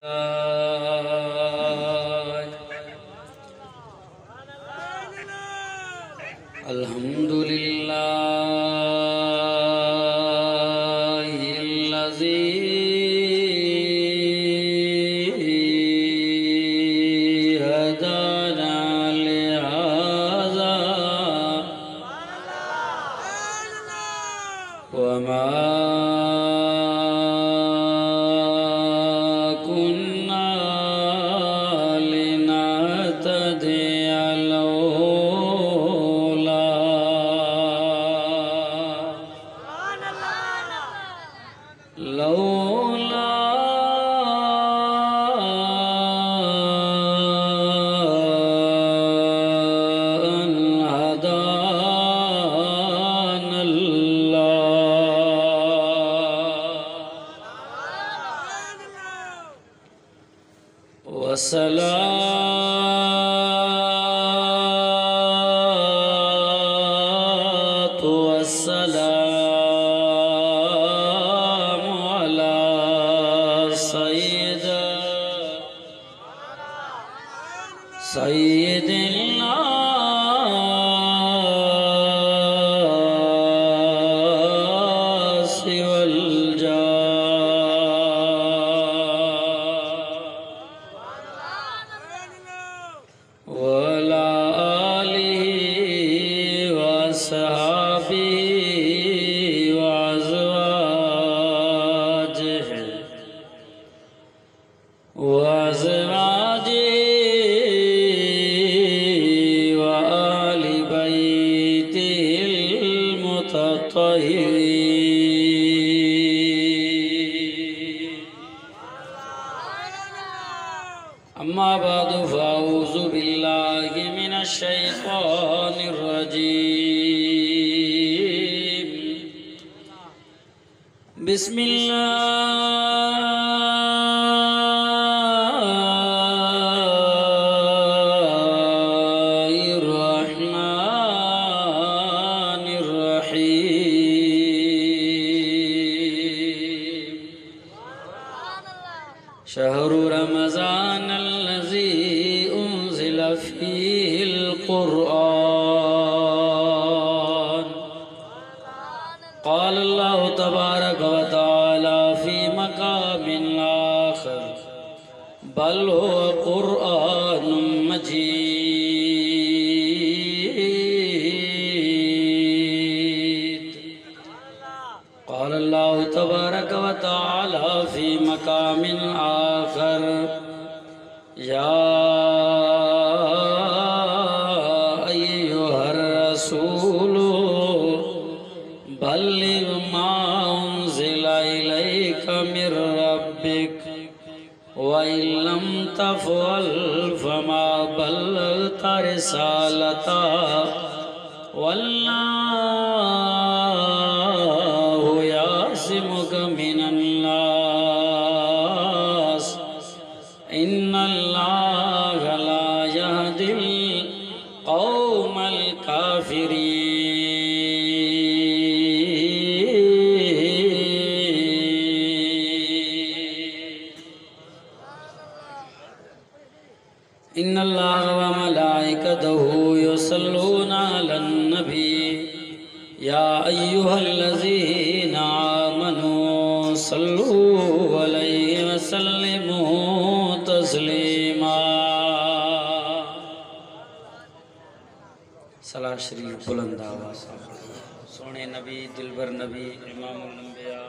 अल्हम्दुलिल्लाहिल्लज़ी हदाना लिहाज़ा वमा वस्सलातु वस्सलामु अला सय्यिदिना वल वला आलिहि वसहाबिहि वअज़वाजिहि व आलि बैतिहिल मुतत्तहिरीन। अम्मा बादु फ़अऊज़ु बिल्लाहि मिनश शैतानिर रजीम। बिस्मिल्लाहिर रहमानिर रहीम। शहरु रमज़ान फ़ीहिल क़ुरआन। क़ाल अल्लाहु तबारक व तआला फ़ी मक़ामिन आख़र बल हुवा क़ुरआनुम मजीद। क़ाल अल्लाहु तबारक व तआला फ़ी मक़ामिन आख़र या बल्लिग़ मा उन्ज़िला इलैका मिर रब्बिक व इल्लम तफ़अल फ़मा बल्लग़्ता रिसालतहु वल्लाहु यासिमुका मिनन्नास इन्नल्लाहा ला यहदिल क़ौमल काफ़िरीन। इन्नल्लाह व मलाइकतहु युसल्लूना अलन नबी या अय्युहल्लज़ीना आमनू सल्लू अलैहि व सल्लिमू तस्लीमा। सलात शरीफ बुलंद आवाज़ सोने नबी दिलबर नबी इमामुल अंबिया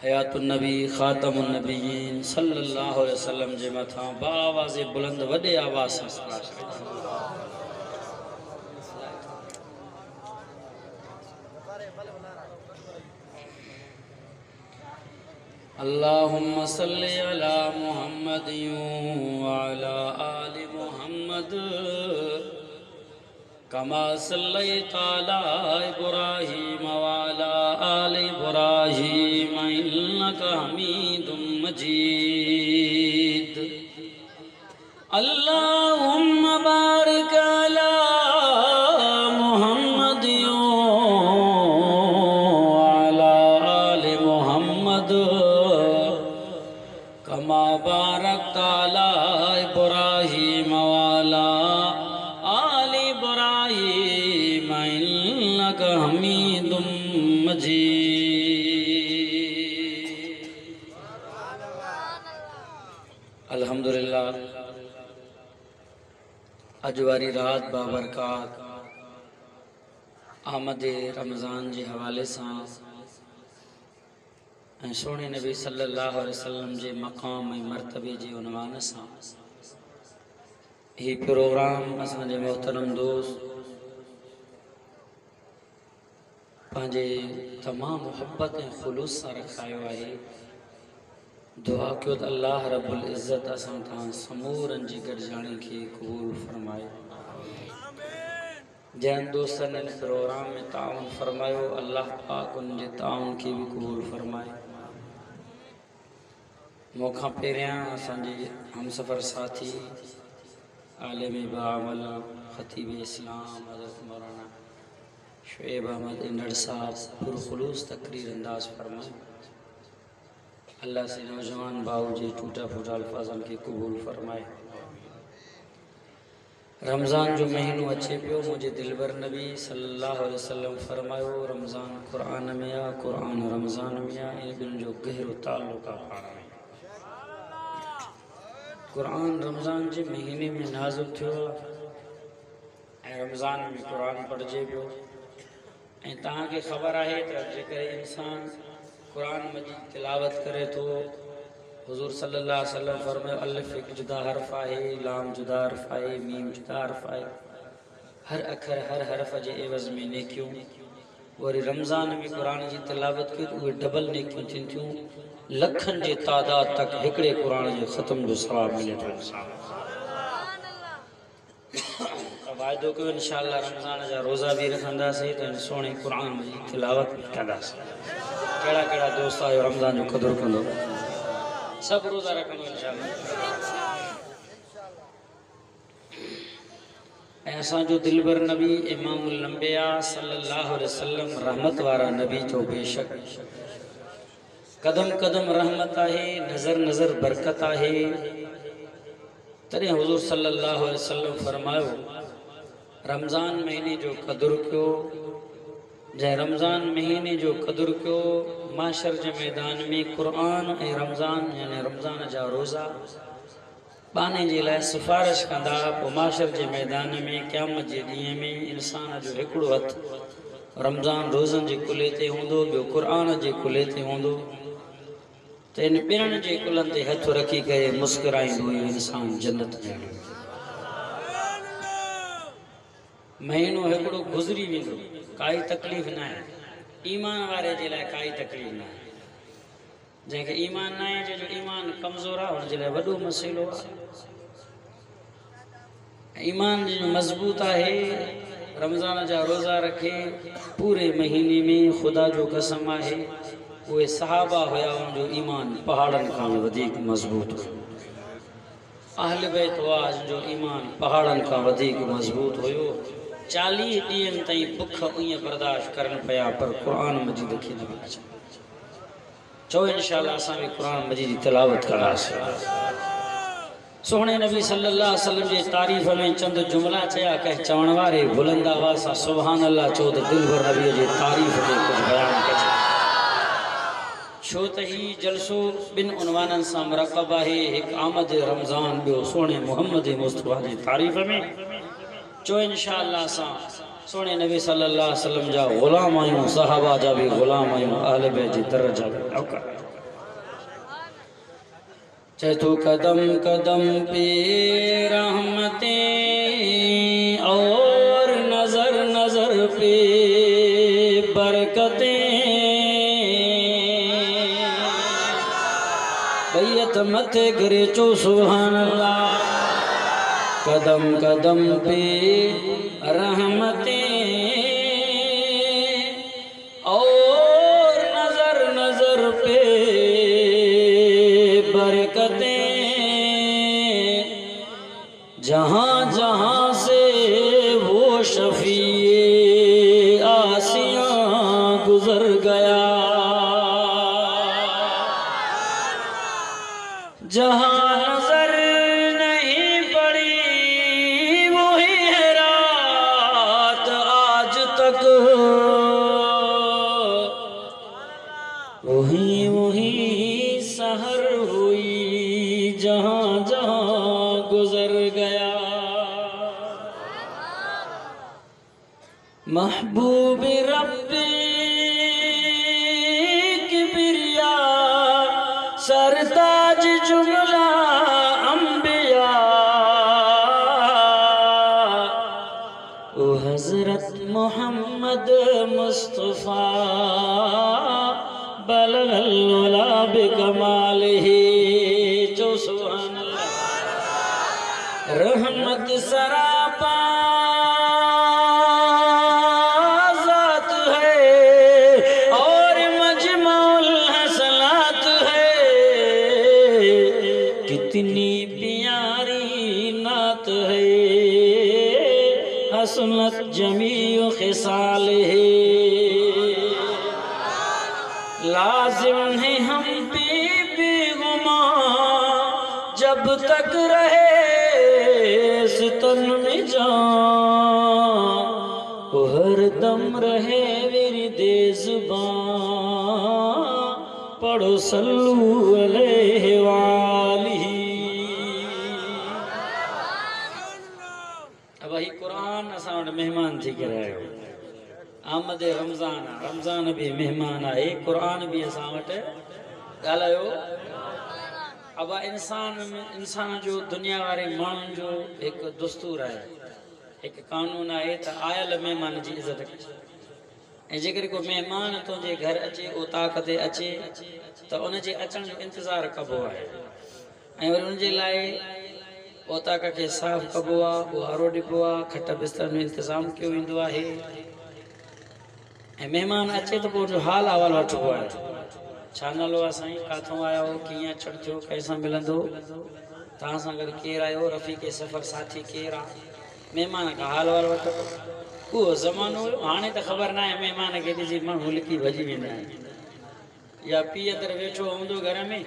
हयातुन नबी खातमुन नबीयीन सल्लल्लाहु अलैहि वसल्लम जे मथा बावाज़ बुलंद वडे आवाज़ से सलात शरीफ। अल्लाहुम्मा सल्लि अला मुहम्मद व अला आलि मुहम्मद कमा सल्लैता अला इब्राहीम व अला आलि इब्राहीम इन्नका हमीदुम मजीद। अल्लाहुम्मा बारिक अला मुहम्मद व अला आलि मुहम्मद कमा बारकत अला इब्राहीम वाला आल इब्राहीम इन्नका हमीदुम मजीद। अल्हम्दुलिल्लाह अज वारी रात बाबरकात आमद रमज़ान जे हवाले सां सोने नबी सल्लल्लाहु अलैहि वसल्लम जे मक़ाम ऐं मर्तबे जे उनवान सां ही प्रोग्राम असांजे मोहतरम दोस्त पंहिंजे तमाम मुहब्बत ऐं ख़ुलूस सां रखायो आहे। दुआ कयो त अल्लाह रब्बुल इज़्ज़त असां तव्हां समूरनि जी गॾिजाणी खे क़बूल फरमाए। जैन दोस्तनि इन प्रोग्राम में ताउन फरमायो, अल्लाह पाक उनजे ताउन खे भी क़बूल फरमाए। मौखा पहिरियां असांजे हमसफ़र साथी आलिम बामल ख़तीब इस्लाम हज़रत मौलाना शुएब अहमद इंदड़ साहब पुरखुलूस तकरीर अंदाज फरमाए। अल्लाह से नौजवान भाऊ जे टूटा फूटा अल्फाजन के कबूल फरमाए। रमज़ान जो महीनो अचे पियो, मुझे दिलबर नबी सल्लल्लाहु अलैहि वसल्लम फरमायो रमज़ान क़ुरान में आ, क़ुरान रमज़ान में आ, इन ॿिनि जो गहरो ताल्लुक़ आहे पाण में। क़ुरान रमज़ान जे महीने में नाज़िल थियो ऐं रमज़ान में क़ुरान पढ़िजे पियो। ऐं तव्हांखे ख़बर आहे त जेकर इंसान क़ुरान मजीद तिलावत करे तो हुज़ूर सल्लल्लाहु अलैहि वसल्लम फरमायो अलिफ एक जुदा हर्फ आहे, लाम जुदा हर्फ आहे, मीम जुदा हर्फ आहे, हर अखर हर हर्फ जे एवज़ में नेकियूं। वरी रमज़ान में क़ुरान जी तिलावत कयो त उहे डबल नेकियूं थियनि थियूं, लखनि जे तादाद तक हिकिड़े क़ुरान जे ख़त्म जो सवाब मिले थो। वाइदो कयो इंशाअल्लाह रमज़ान जा रोज़ा भी रखंदासीं त सोणे क़ुरान जी तिलावत भी कंदासीं। कहिड़ा कहिड़ा दोस्त आयो रमज़ान जो क़दुरु कंदो, सब रोज़ा रखंदो इंशाअल्लाह। ऐं असांजो दिलबर नबी इमामुल अंबिया सल्लल्लाहु अलैहि वसल्लम रहमत वारा नबी जो बेशक कदम कदम रहमत आहे, नज़र नज़र बरकत आहे। तॾहिं हुज़ूर सल्लल्लाहु अलैहि वसल्लम फरमायो रमज़ान महीने जो क़दुरु कयो। जंहिं रमज़ान महीने जो क़दुरु कयो माशर जे मैदान में क़ुरान ऐं रमज़ान यानी रमज़ान जा रोज़ा बाने जे लाइ सिफारिश कंदा। पोइ माशर जे मैदान में क़यामत जे ॾींहं में इंसान जो हिकिड़ो हथु रमज़ान रोज़नि जे कुल्हे ते हूंदो, ॿियो क़ुरान जे कुल्हे ते हूंदो। त इन ॿिन्हिनि जे कुल्हनि ते हथु रखी करे मुस्कुराईंदो इहो इंसान जन्नत में। महीनो हिकिड़ो गुज़री वेंदो, काई तकलीफ़ न आहे। ईमान वारे जे लाइ काई तकलीफ़ न आहे। जंहिंखे ईमान न आहे, जंहिंजो ईमान कमज़ोर आहे, हुनजे लाइ वॾो मसइलो आहे। ईमान जो मज़बूत आहे, रमज़ान जा रोज़ा रखे पूरे महीने में ख़ुदा जो कसम आहे उहे सहाबा हुया, उनजो ईमान पहाड़नि खां बि वधीक मज़बूत हुयो। अहल बैत हुआ जो ईमान पहाड़नि खां वधीक मज़बूत हुयो। 40 ॾींहंनि ताईं बुख ईअं बर्दाश्त करनि पिया पर क़ुरान मजीद खे न पिया अचनि। चओ इंशाअल्लाह असां बि क़ुरान मजीद जी तिलावत कंदासीं। सोहणे नबी सल्लल्लाहु अलैहि वसल्लम जे तारीफ़ में चंद जुमला चया। कंहिं चवण वारे बुलंद आवाज़ सां सुभान अल्लाह चओ त दिलबर नबीअ जे तारीफ़ ते कुझु बयानु कजे। छो त ही जलसो ॿिनि उनवाननि सां मुरकब आहे, हिकु आमद रमज़ान, ॿियो सोहणे मुहम्मद मुस्तफ़ा जी तारीफ़ में। चो इंशाअल्लाह असां सोहणे नबी सल्लल्लाहु अलैहि वसल्लम जा ग़ुलाम आहियूं, सहाबा जा भी ग़ुलाम आहियूं, अहल बैत जी दर्जा भी नौकर। चए तो कदम कदम पे रहमतें और नजर नजर पे बरकतें, बैयत मथे गिरे चो सुभान अल्लाह। कदम कदम पे रहमतें और नजर नजर पे बरकतें, जहाँ जहाँ से वो शफीए आसियाँ गुजर गया, जहाँ जहां नजर नहीं पड़ी वही है रात आज तक, वही वही सहर हुई जहां जहां गुजर गया। महबूब रब्बी किबरिया सरताज जुमला अंबिया, ओ हजरत मोहम्मद मुस्तफा बलगल उला बिकमालिही। जो सुभान अल्लाह। रहमत सरापा ज़ात है और मजमउल हसनात है, कितनी प्यारी नात है हसनत जमीउ खिसाल है। लाजिम है हम पे बेगुमा जब तक रहे इस तन में जान, वो हर दम रहे विरदे ज़ुबान पढ़ो सल्लू अलैहि वालिही। अब वही कुरान असां वटि मेहमान थी करे आयो। आमद रमज़ान, रमज़ान भी मेहमान आहे, कुरान भी असां वटि ॻाल्हायो। अब इंसान जो दुनिया वारे माण्हुनि जो हिकु दस्तूर आहे, हिकु कानून आहे त आयल महिमान जी इज़त कजे। ऐं जेकर को महिमान तुंहिंजे घर अचे, ओताक ते अचे त उनजे अचण जो इंतज़ारु कबो आहे ऐं वरी उनजे लाइ ओताक खे साफ़ कबो आहे, ॿुहारो ॾिबो आहे, खट बिस्तर जो इंतज़ाम कयो वेंदो आहे। ऐं महिमान अचे त पोइ उनजो हाल अहवाल वठिबो आहे। छा नालो आहे साईं, किथां आया हो, कीअं अचणु थियो, कंहिंसां मिलंदो, तव्हां सां गॾु केरु आयो, रफ़ीक़े सफ़र साथी केरु आहे, महिमान खां हाल अहवाल वठिबो। उहो ज़मानो हुयो। हाणे त ख़बर न आहे, महिमान खे ॾिसी माण्हू लिकी भॼी वेंदा आहिनि। या पीउ अंदरि वेठो हूंदो घर में,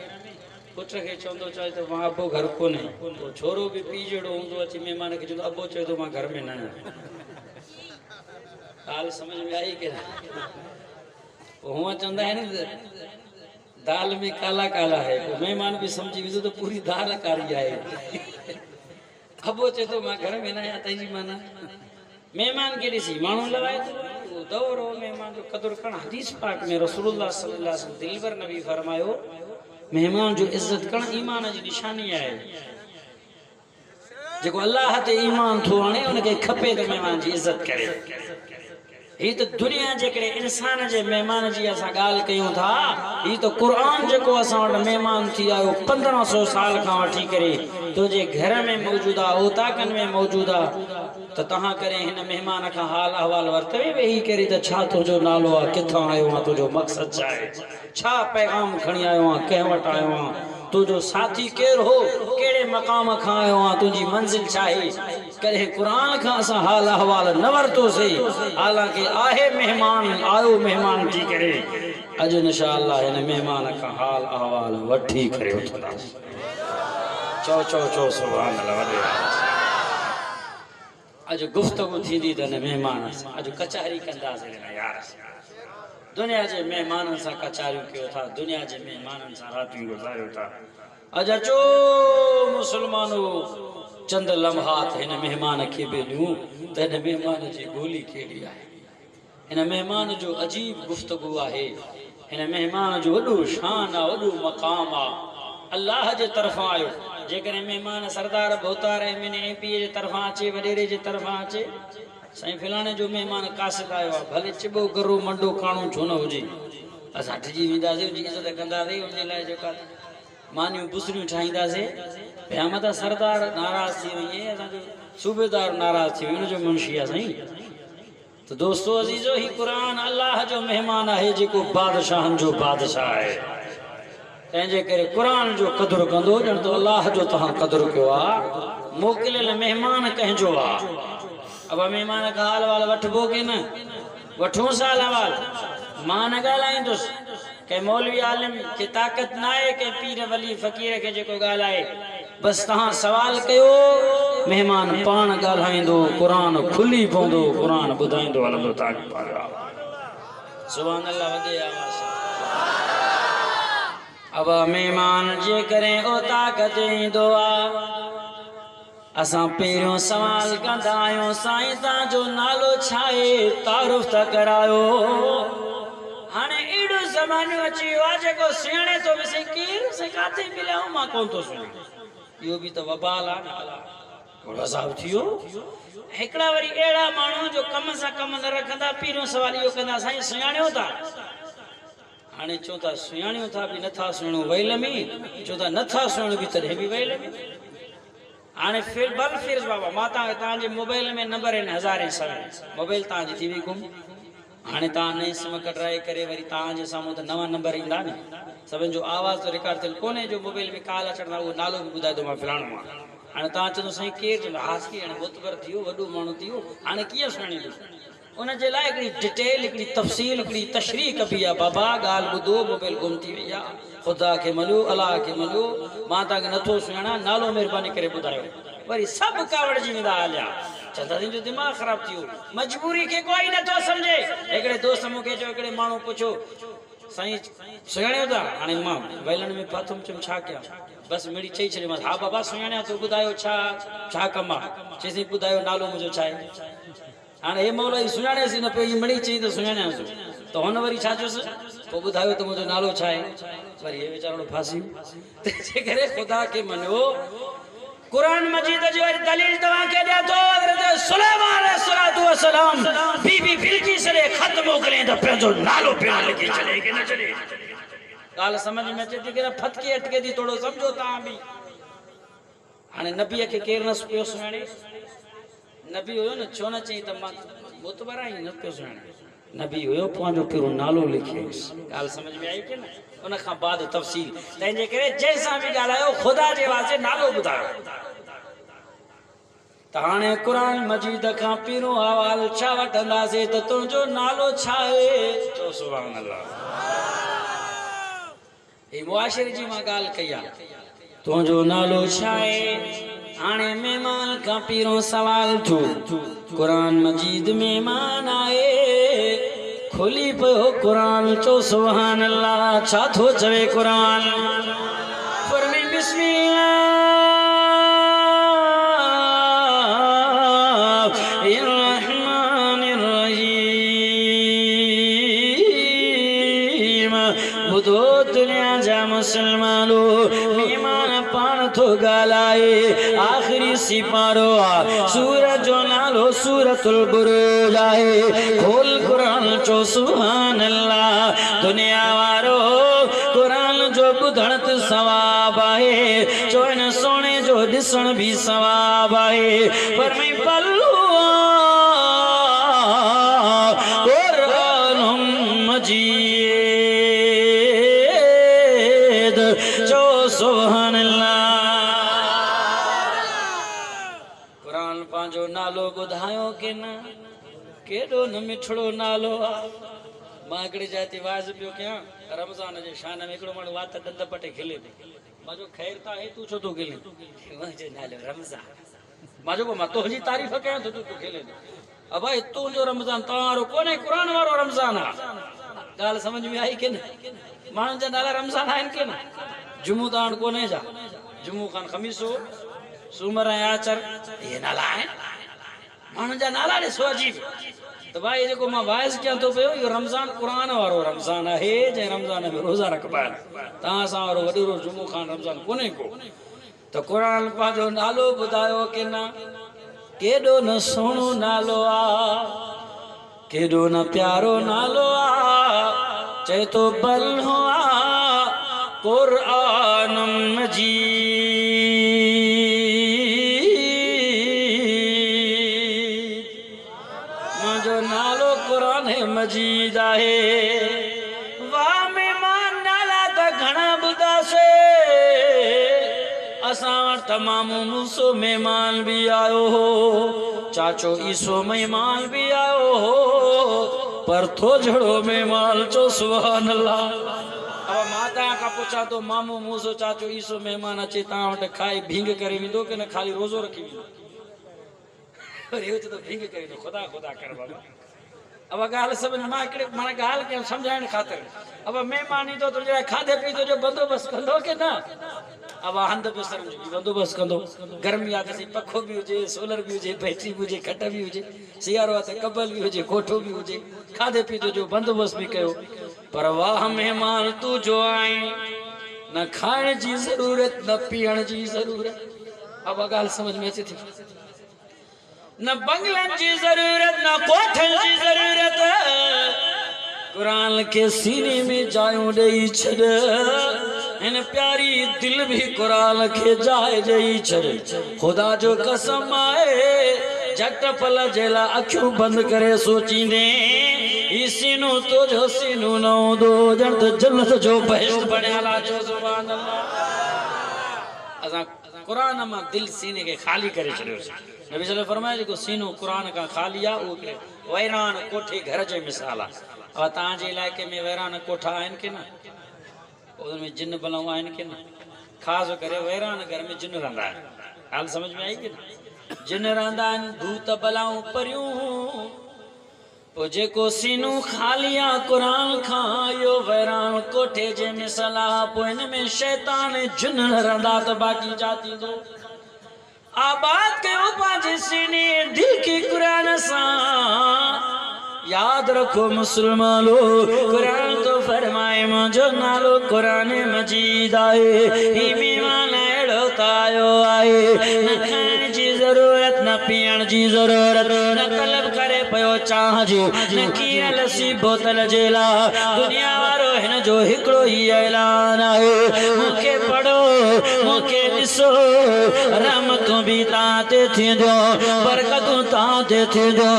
पुट खे चवंदो चए त मां अबो घर कोन्हे, पोइ छोरो बि पीउ जहिड़ो हूंदो, अची महिमान खे चवंदो अबो चए थो मां घर में न आहियां। ॻाल्हि सम्झ में आई की न? हूअं चवंदा आहिनि दाल में काला काला है, पोइ महिमान बि सम्झी वेंदो त पूरी दाल कारी आहे। अबो चए थो मां घर में न आहियां, तंहिंजी माना महिमान खे ॾिसी माण्हू लवाए थो। उहो दौर हो महिमान जो क़दुरु करणु। हदीस पाक में रसूलुल्लाह सल्लल्लाहु अलैहि वसल्लम दिलबर नबी फरमायो, महिमान जो इज़त करणु ईमान जी निशानी आहे। जेको अल्लाह ते ईमान थो आणे उनखे खपे त महिमान जी इज़त करे। ही तो दुनिया जेकॾहिं इंसान जे महिमान जी असां ॻाल्हि कयूं था, ही तो क़ुरान जेको असां वटि महिमान थी आयो 1500 साल खां वठी करे तुंहिंजे घर में मौजूदु आहे, ओताकनि में मौजूदु आहे, त तव्हां करे हिन महिमान खां हाल अहवाल वरितवे वेही करे त छा तुंहिंजो नालो आहे, किथां आयो आहे, तुंहिंजो मक़सदु छा आहे, छा पैगाम खणी आयो आहे, कंहिं वटि आयो आहे, तुंहिंजो साथी केरु हो, कहिड़े मक़ाम खां आयो आहे, तुंहिंजी मंज़िल छा आहे। कॾहिं क़ुरान खां असां हाल अहवाल न वरितोसीं, हालांकि आहे महिमान, आयो महिमान थी करे। अॼु इंशाअल्लाह हिन महिमान खां हाल अहवाल वठी करे उथंदासीं। चओ चओ चओ सुभान अल्लाह। अॼु गुफ़्तगू थींदी त हिन महिमान सां अॼु कचहरी कंदासीं यार। दुनिया जे महिमाननि सां कचारियूं कयो था, दुनिया जे महिमाननि सां रातियूं गुज़ारियो था। अॼु अचो मुस्लमानो, चंद लम्हात हिन महिमान खे बि ॾियूं त हिन महिमान जी ॿोली कहिड़ी आहे। हिन महिमान जो अजीब गुफ़्तगू आहे, हिन महिमान जो वॾो शान आहे, वॾो मक़ाम आहे, अल्लाह जे तरफ़ां आयो। जेकॾहिं महिमान सरदार भोतार MP जे तरफ़ां अचे, वॾेरे जे तरफ़ां अचे, साईं फिलाणे जो महिमान कासिद आयो आहे, भले चिॿो गरो मंडो काणो छो न हुजे, असां डिॼी वेंदासीं, उनजी इज़त कंदासीं, उनजे लाइ जेका मानियूं बुसरियूं ठाहींदासीं। भई मथां सरदार नाराज़ थी वञे, असांजो सूबेदार नाराज़ थी वञे, उनजो मुंशी आहे साईं। तो दोस्तो अज़ीज़ो, ही कुरान अल्लाह जो महिमान आहे, जेको बादशाहनि जो बादशाह आहे। तंहिंजे करे कुरान जो क़दुरु कंदो ॼण तो अल्लाह जो तव्हां क़दुरु कयो आहे। मोकिलियल महिमान कंहिंजो आहे। अब महिमान खां हाल वाल वठिबो की न वठूं? साल अहवाल मां न ॻाल्हाईंदुसि, के मौलवी आलिम के ताकत ना है के पीर वली फकीर के जेको गालाए बस तहां सवाल कयो मेहमान पान गालाइंदो कुरान खुली पोंदो कुरान बुधाइंदो हलंदो ताकी पारा सुभान अल्लाह वदे आवाज़ अब मेहमान जे करे ओ ताकत इंदो आ असां पहिरियों सवाल कंदा आहियूं साईं तव्हांजो नालो छा आहे तारुफ़ त करायो हाणे एॾो ज़मानो अची वियो आहे जेको सुञाणे थो विसे केरु से काथे मिलिया मां कोन थो सुञाणा इहो बि त वबाल आहे न अज़ाब थी वियो हिकिड़ा वरी अहिड़ा माण्हू जो कम सां कम न रखंदा पहिरियों सवाल इहो कंदा साईं सुञाणियो था हाणे चओ था सुञाणियूं था बि नथा सुञाणूं वैल में चओ था नथा सुञाणूं बि तॾहिं बि वैल में हाणे फिर बल फिर बाबा मां तव्हांजे मोबाइल में नंबर आहिनि हज़ारे सवें मोबाइल तव्हांजी थी वई गुम हाणे तव्हां नई सिम कढाए करे वरी तव्हांजे साम्हूं त नवां नंबर ईंदा न सभिनि जो आवाज़ तो रिकॉर्ड थियल कोन्हे जो मोबाइल में कॉल अचण था उहो नालो बि ॿुधाए थो मां फलाणो आहियां हाणे तव्हां चवंदो साईं केरु चवंदो हासिकी हाणे मुतबर थी वियो वॾो माण्हू थी वियो हाणे कीअं सुञाणींदो उनजे लाइ हिकिड़ी डिटेल हिकिड़ी तफ़सील हिकिड़ी तशरीह कबी आहे बाबा ॻाल्हि ॿुधो मोबाइल गुम थी वई आहे ख़ुदा खे मञो अलाह खे मञो मां तव्हांखे नथो सुञाणा नालो महिरबानी करे ॿुधायो वरी सब कावड़ जी वेंदा हलिया चंदा जो दिमाग़ ख़राब थी वियो मजबूरी के कोई नथो समझे हिकिड़े दोस्त मूंखे चयो हिकिड़े माण्हू पुछो साईं सुञाणियो था हाणे मां वैलण में फाथुम चयुमि छा कयां बसि मिड़ी चई छॾियोमांसि हा बाबा सुञाणिया तूं ॿुधायो छा कमु आहे चईसीं ॿुधायो नालो मुंहिंजो छा आहे हाणे हे मौला सुञाणियोसीं न पियो हीअ मिड़ी चई त सुञाणियासीं त हुन वरी छा चयोसि पोइ ॿुधायो त मुंहिंजो नालो छा आहे वरी हे वीचारो फासी तंहिंजे करे ख़ुदा खे मञो कुरान मजीद जो दलील तव्हां के दे तो हज़रत सुलेमान अलैहिस्सलातु वस्सलाम बीबी बिल्किस ने खत मोकले त पंहिंजो नालो पिया लिखी चले के न चले ॻाल्हि समझ में अचे थी कि फतके अटके थी थोरो समझो तव्हां बि हाणे नबीअ खे केरु न पियो सुञाणे नबी हुयो न छो न चई त मां मुतबर आहीं न पियो सुञाणे नबी हुयो पंहिंजो पहिरों नालो लिखियोसि ॻाल्हि समझ में आई कि न उन खां बाद तफ़सील तंहिंजे करे जंहिंसां बि ॻाल्हायो ख़ुदा जे वास्ते नालो ॿुधायो त हाणे क़ुरान मजीद खां पहिरियों हवाल छा वठंदासीं त तुंहिंजो नालो छा आहे चओ सुभान अल्लाह ही मुआशिरे जी मां ॻाल्हि कई आहे तुंहिंजो नालो छा आहे हाणे महिमान खां पहिरियों सवाल थियो क़ुरान मजीद महिमान आहे खुली पियो क़ुरान चो सुभान अल्लाह छा थो चवे क़ुरान फरमाए बिस्मिल्लाह बुधो दुनिया जा मुसलमानो ईमान पान थो गालाए आखिरी सिपारो आ सूरत जो नालो सूरतुल बुरूज आहे खोल कुरान चो सुभान अल्लाह दुनिया वारो कुरान जो ॿुधण त सवाब आहे चो इन सोने जो ॾिसण भी सवाब आहे पर मैं पल्लू कुरान मजीद चो सुभान अल्लाह कुरान पंहिंजो नालो ॿुधायो के न केॾो न मिठड़ो नालो आहे मां हिकिड़ी जाति वाज़ पियो कयां रमज़ान जे शान में हिकिड़ो माण्हू वात ॾंद पटे खिले मां जो ख़ैर त आहे तूं छो थो खिले मुंहिंजो नालो रमज़ान मां जो मां तुंहिंजी तारीफ़ कयां त तूं खिले अब भाई तुंहिंजो रमज़ान तव्हां कोन्हे क़ुरान वारो रमज़ान आहे ॻाल्हि समझ में आई की न माण्हुनि जा नाला रमज़ान आहिनि की न जुमो त हाणे कोन्हे जा जुमो खान खमीसो सूमर ऐं आचर इहे नाला आहिनि माण्हुनि जा नाला ॾिसो अजीब त भाई जेको मां वाइस कयां थो पियो इहो रमज़ान क़ुरान वारो रमज़ान आहे जंहिं रमज़ान में रोज़ा रखबा आहिनि तव्हां सां वारो वॾो जुमो खान रमज़ान कोन्हे को त क़ुरान पंहिंजो नालो ॿुधायो की न केॾो न सुहिणो नालो आहे केॾो न प्यारो नालो आहे चए थो बल हुआ क़ुरान मजीद मुंहिंजो नालो क़ुरान मजीद आहे वाह महिमान नाला त घणा ॿुधासीं असां वटि तमामु मूसो महिमान भी आयो हो चाचो ईसो महिमान भी आयो हो पर थो जड़ो महिमान चो सुभान अल्लाह अब माता का पूछा तो मामू मूसो चाचो ईसो मेहमान अचे ता वट खाई भींग करे विंदो के न खाली रोजो रखी विंदो अरे तो भींग करे तो खुदा खुदा कर बाबा अब गाल समझ मां इकड़े माने गाल के समझाइण खातिर अब मेहमान तो तुझे खाधे पीते जो बंदोबस्त कंदो के ना अब हंध बिस्तर जो बंदोबस्त कंदो गर्मी आ त पखो भी हुजे सोलर भी हुजे बैटरी भी हुजे खट भी हुजे सियारो आ त कबल भी हुजे कोठो भी हुजे खाधे पीते जो बंदोबस्त भी कयो पर वाह मेहमान तू जो आए न खाइण जी जरूरत न पीअण जी जरूरत अब गाल समझ में अचे थी न बंगलन जी जरूरत न कोठन जी जरूरत कुरान के सीने में जायूं दई छड़ इन प्यारी दिल भी कुरान के जाए दई छड़ खुदा जो कसम आए जट पल जेला अखियों बंद करे सोचींदे ई सीनो तो जो सीनो न दो जन तो जन्नत जो बहिश्त बणियाला जो सुभान अल्लाह असा कुरान में दिल सीने के खाली करे छड़ियो नबी सल्लल्लाहु अलैहि फरमाया जो सीनो कुरान का खालिया ओ वैरान कोठे घर जे मिसाल आ ता जे इलाके में वैरान कोठा आइन के ना उनमें जिन बलाऊ आइन के ना खास करे वैरान घर में जिन रहंदा है हाल समझ में आई के ना जिन रहंदा भूत बलाऊ परियूं ओ जेको सीनो खालिया कुरान खायो वैरान कोठे जे मिसाल पो इन में शैतान जिन रहंदा त बाकी जाती दो आबाद कयो पांचे सीने दिल के कुरान सा याद रखो मुसलमानो कुरान तो फरमाए मुझो नालो कुरान मजीद आए ही मेहमान एड़ो तायो आए न खाइण जी जरूरत न पीअण जी जरूरत न तलब करे पयो चाह जो न कीअं लसी बोतल जेला दुनिया वारो हिन जो हिकड़ो ही ऐलान आहे मूंखे पढ़ो मूंखे ॾिसो रहमतूं भी तां ते थींदो बरकतूं तां ते थींदो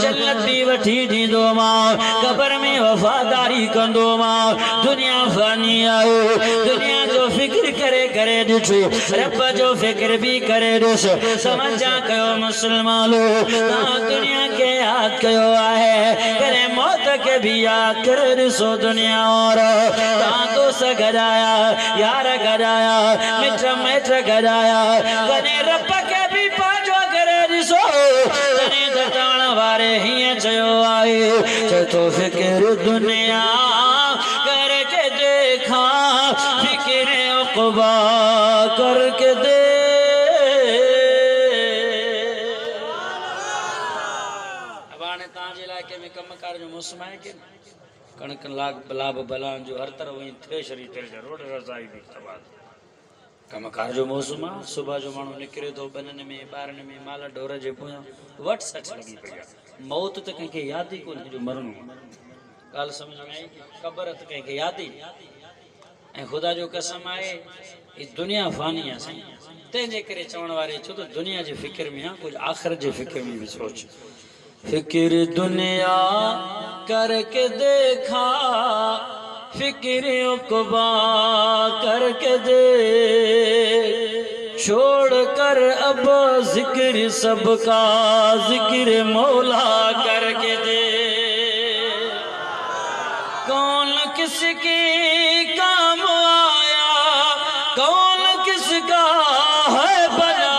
जन्नत भी वठी दींदो मां कब्र में वफादारी कंदो मां दुनिया फानी आहे दुनिया जो फिक्र करे करे ॾिठो रब जो फिक्र भी करे ॾिस समझा कयो मुसलमानो तां दुनिया के याद कयो आहे करे मौत के भी याद करे ॾिसो दुनिया और तां दोस्त गॾाया यार गॾाया मिट मैट गॾाया कने रब के भी पांजो करे ॾिसो तने दटाण वारे हीअं चयो आहे तो फिक्र दुनिया करके देखा फिक्र उक़बा करके दे अब आने तांजे इलाके में कमकार जो मौसम है कि कणक लाभ बलान जो हर तरह वही थ्रेशरी रोड रजाई भी तबाद कमकार जो मौसम आ सुबह जो मानू निकरे तो बनन में बारन में माल ढोर जे पोया वट सच लगी पया मौत त कंहिंखे याद ही कोन जो मरणो गाल समझ में आई कब्र त कंहिंखे याद ही ऐं खुदा जो कसम आहे इस दुनिया फानी है सही तेजे करे चवण वारे छो तो दुनिया जे फिक्र में कुछ आखिरत जे फिक्र में भी सोच फिक्र दुनिया करके देखा फिक्र उक़बा करके दे छोड़ कर अब जिक्र सबका जिक्र मौला करके दे कौन किसके काम आया कौन किसका है बना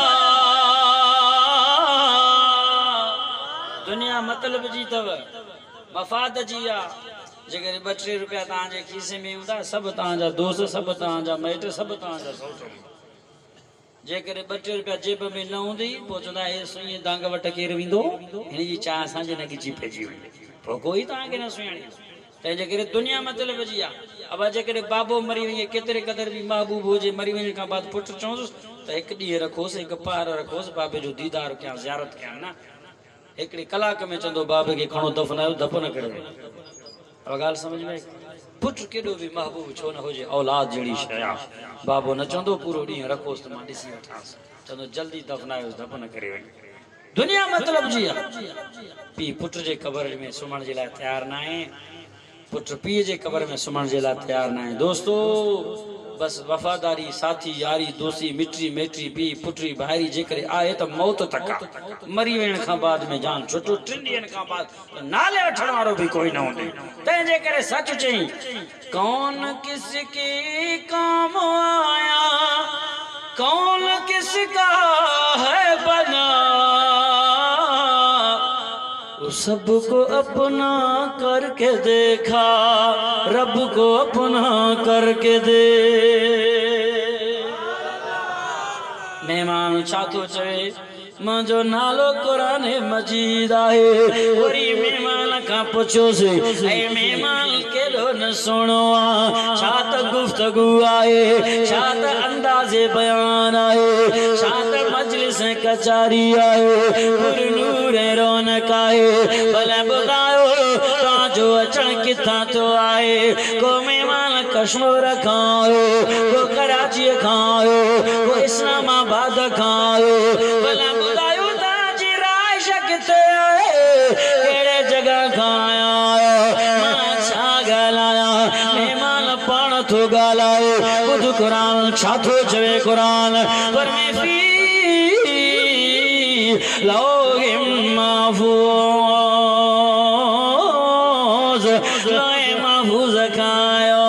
दुनिया मतलब जी तव मफाद जी आ जेकर 2-3 रुपया तांजे खीसे में हुंदा सब तांजा दोस्त सब तांजा मैट सब तांजा सोच जेकर 2-3 रुपया जेब में न हुंदी पो चंदा हे सुई दांग वट केर विंदो हिन जी चाह असांजे न की पेजी वई पो कोई तांखे न सुयाणी ते जेकर दुनिया मतलब जी आ अब जेकर बाबो मरी वई केतरे कदर भी महबूब होजे मरी वने का बाद पुट चोंस त एक डी रखोस एक पार रखोस बाबे जो दीदार क्या ज़ियारत क्या ना एकड़ी कलाक में चंदो बाबे के खणो दफनायो दफन करे अब गाल समझ में पुट केडो भी महबूब छो न होजे औलाद जड़ी शया बाबो न चंदो पूरो डी रखोस त मां दिसी वठास चंदो जल्दी दफनायो दफन करे वई दुनिया मतलब जी पी पुट जे कब्र में सुमण जे लाए तैयार ना है पुट पी जे कब्र में सुमण जे लाए तैयार ना है दोस्तों बस वफादारी साथी यारी दोस्ती मिट्री मेट्री पी पुटरी भाईरी जेकरे आए तो मौत तक मरी वेण का बाद में जान छुटो 3 ॾींहनि का बाद तो नाले वठण वारो भी कोई न होंदे तंहिंजे करे सच चई कौन किसके काम आया कौन किसका है बना सबको अपना करके देखा रब को अपना करके दे मेहमान छा थो चवे मुझो नालो कुरान मजीद आहे वरी मेहमान का पुछोसि ऐ मेहमान केॾो न सुहिणो आहे छा त गुफ्तगू आहे छा त अंदाज़े बयान आहे छा त मजलिस कचारी आहे पुरनूर रौनक आहे भले ॿुधायो तव्हांजो अचण किथां थो आहे को मेहमान कश्मीर खां आयो को कराची खां आयो को इस्लामाबाद खां आयो भले ॿुधायो तव्हांजी राइश किथे आहे कहिड़े जॻह खां आया मां छा ॻाल्हायां मेहमान पाण थो ॻाल्हाए ॿुध क़ुरान छा थो चवे क़ुरान पर में फी लौह महफूज़ लोह महफूज़ खायो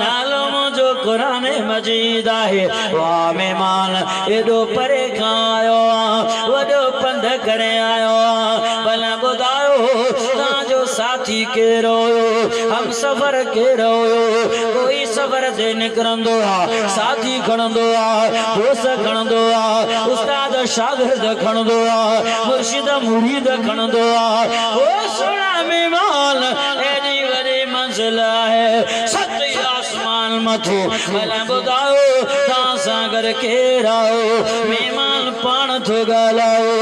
नालो मुझो कुरान मजीद आहे वाह मेहमान एॾो परे खायो वॾो पंध करे आयो भला ॿुधायो तव्हांजो साथी कहिड़ो हुयो हम सफ़र कहिड़ो हुयो कोई सफ़र ते निकिरंदो आहे साथी खणंदो आहे दोस्त खणंदो आहे उस्ताद शागिर्द खणंदो आहे मुर्शिद मुरीद खणंदो आहे ओ सोना मेहमान एॾी वॾी मंज़िल आहे सत आसमान मथो भला ॿुधायो तव्हां सां गॾु केरु आयो मेहमान पाण थो ॻाल्हायो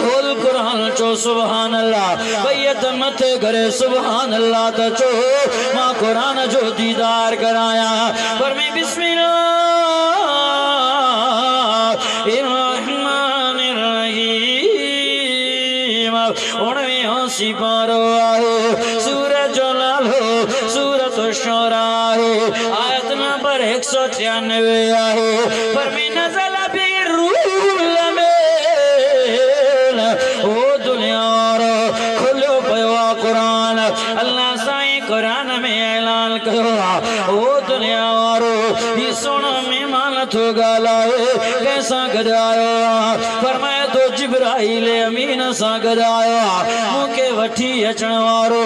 खोल क़ुरान चो सुभान अल्लाह बैत मथे करे सुभान अल्लाह त चो मां क़ुरान जो दीदार करायां पर मैं बिस्मिल्लाह सिपारो आहे सूरज जो नालो सूरत शोरा आहे आयत नंबर 193 आहे पर में नज़ल भी रूल में ओ दुनिया खुलो पियो आहे क़ुरान अल्लाह साईं क़ुरान में ऐलान कयो आहे ओ दुनिया वारो ही सुहिणो मेहमान थो ॻाल्हाए कंहिंसां गॾु आयो आहे फरमाए थो जिब्राईल अमीन सां गॾु आयो आहे मूंखे वठी अचण वारो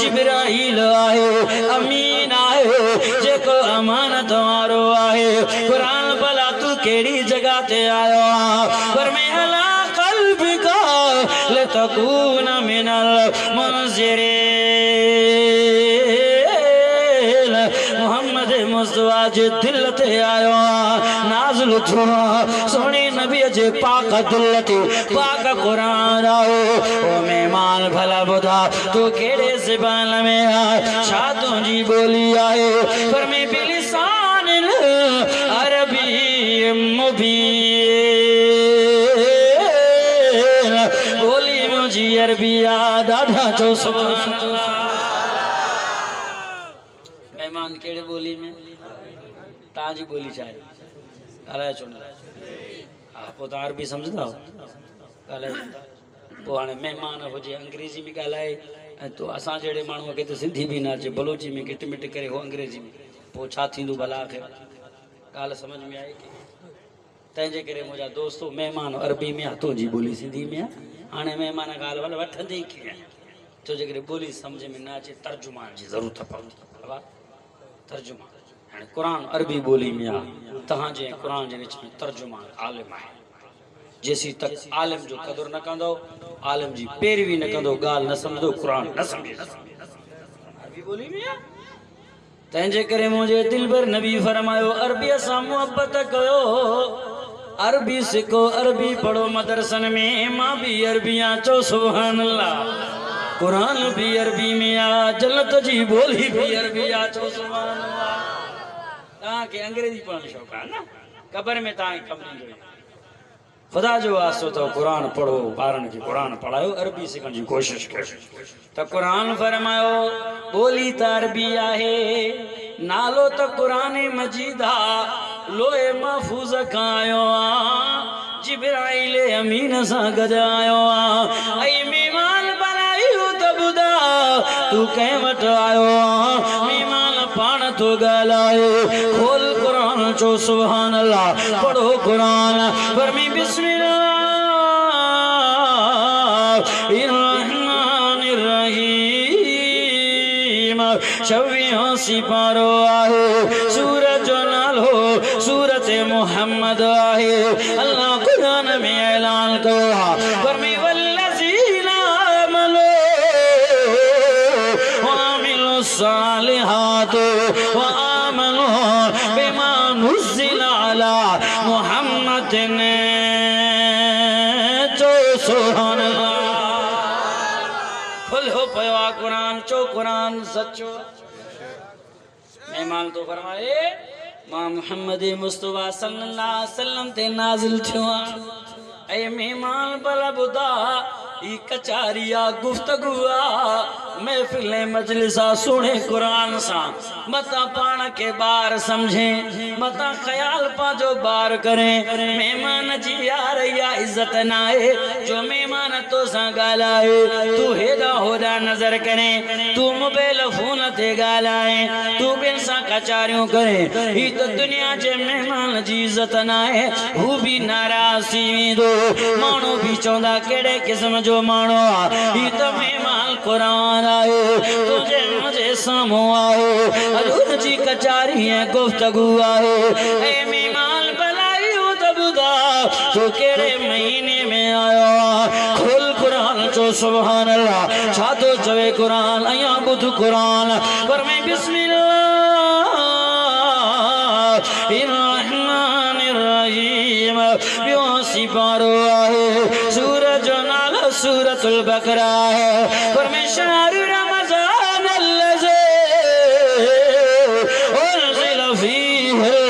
जिब्राईल आहे अमीन आहे जेको अमानत वारो आहे क़ुरान भला तू कहिड़ी जॻह ते आयो आहे पर में हला क़ल्बिका लतकून मिनल मुनज़िरीन मोहम्मद मुस्तफा जे दिल ते आयो नाज़िल थियो सोहणे नबी जे पाक दिल ते पाक क़ुरान आयो ओ मेहमान भला ॿुधा तू कहिड़े ज़बान में आहे छा तुंहिंजी ॿोली आहे पर में बिलिसान अरबी मुबीन ॿोली मुंहिंजी अरबी आहे ॾाढा चो सुभान अल्लाह मेहमान कहिड़े ॿोली में तव्हांजी ॿोली छा आहे ॻाल्हाए छो न हा पोइ तव्हां अरबी सम्झंदा ॻाल्हाए पोइ हाणे महिमान हुजे अंग्रेज़ी में ॻाल्हाए ऐं तो असां जहिड़े माण्हूअ खे त सिंधी बि न अचे बलोची में घिट मिट करे हो अंग्रेज़ी में पोइ छा थींदो भला आख़िर ॻाल्हि सम्झ में आहे की तंहिंजे करे मुंहिंजा दोस्तो महिमान अरबी में आहे तुंहिंजी ॿोली सिंधी में आहे हाणे महिमान ॻाल्हि भले वठंदे ई कीअं छो जे करे ॿोली सम्झ में न अचे तर्जुमान जी ज़रूरत पवंदी तर्जुमान हाणे क़ुरान अरबी ॿोली में आहे तव्हांजे क़ुरान जे विच में तर्जुमान आलिम आहे जेसी तक आलिम जो क़दुर न कंदो आलिम जी पैरवी न कंदो ॻाल्हि न सम्झंदो क़ुरान न सम्झे अरबी ॿोली में आहे तंहिंजे करे मुंहिंजे दिलबर नबी फरमायो अरबीअ सां मुहबत कयो अरबी सिखो अरबी पढ़ो मदरसन में मां भी अरबी चो सुभान अल्लाह कुरान भी अरबी में आ जन्नत जी बोली भी अरबी चो सुभान अल्लाह तव्हां के अंग्रेजी पढ़ण शौक़ आहे न क़बर में तव्हां कम ॾींदो खुदा जो वास्तो तो कुरान पढ़ो ॿारनि खे कुरान पढ़ायो अरबी सिखण जी कोशिश कयो त कुरान फरमायो बोली त अरबी आहे नालो तो कुरान मजीद लोहे महफूज खायो जिब्राइल अमीन सा गजायो ऐ मेहमान बनायो तो बुदा तू कह मट आयो मेहमान पान तो गलायो खोल कुरान चो सुभान अल्लाह पढ़ो कुरान फरमी बिस्मिल्लाहिर्रहमानिर्रहीम छब्बीसों सिपारो आहे सूरज नालो सूरत मोहम्मद आहे अल्लाह कुरान में ऐलान करो फरमी वल्लज़ीना आमनू व अमिलुस सालिहात व आमनू बिमा नुज़्ज़िला अला मुहम्मदिन जो सुभान अल्लाह खुलो पया कुरान चो कुरान सच्चो मेहमान तो फरमाए मां मोहम्मद मुस्तफा सल्लल्लाहु अलैहि वसल्लम ते नाज़िल थियो ऐ मेहमान भला बुधा ई कचारिया गुफ्तगू महफिल मजलिसा सुने कुरान सा मता पाण के बार समझे मता ख्याल पाजो बार करे मेहमान जी यार या इज्जत नाए जो मेहमान तो सा गालाए तू हेदा होदा नजर करे तू मोबाइल फोन ते गालाए तू बिन सा कचारियों करे ई तो दुनिया जे मेहमान जी इज्जत नाए हु भी नाराज थी दो मानो भी चौंदा केड़े किस्म जो मानो ई तो मेहमान कुरान आए तुझे मुझे सामो आए हजूर जी कचारी है गुफ्तगू आए ऐ मेहमान बनाई हो तबुदा तो केड़े महीने में आयो खुल कुरान चो सुभान अल्लाह छा तो चवे कुरान अया बुध कुरान पर मैं बिस्मिल्लाहिर्रहमानिर्रहीम ब्योसी पारो आहे सूरज नाला सूरतुल बकरा है पर मैं शहर रमजान अल्लज़ी उन्ज़िल फ़ीहिल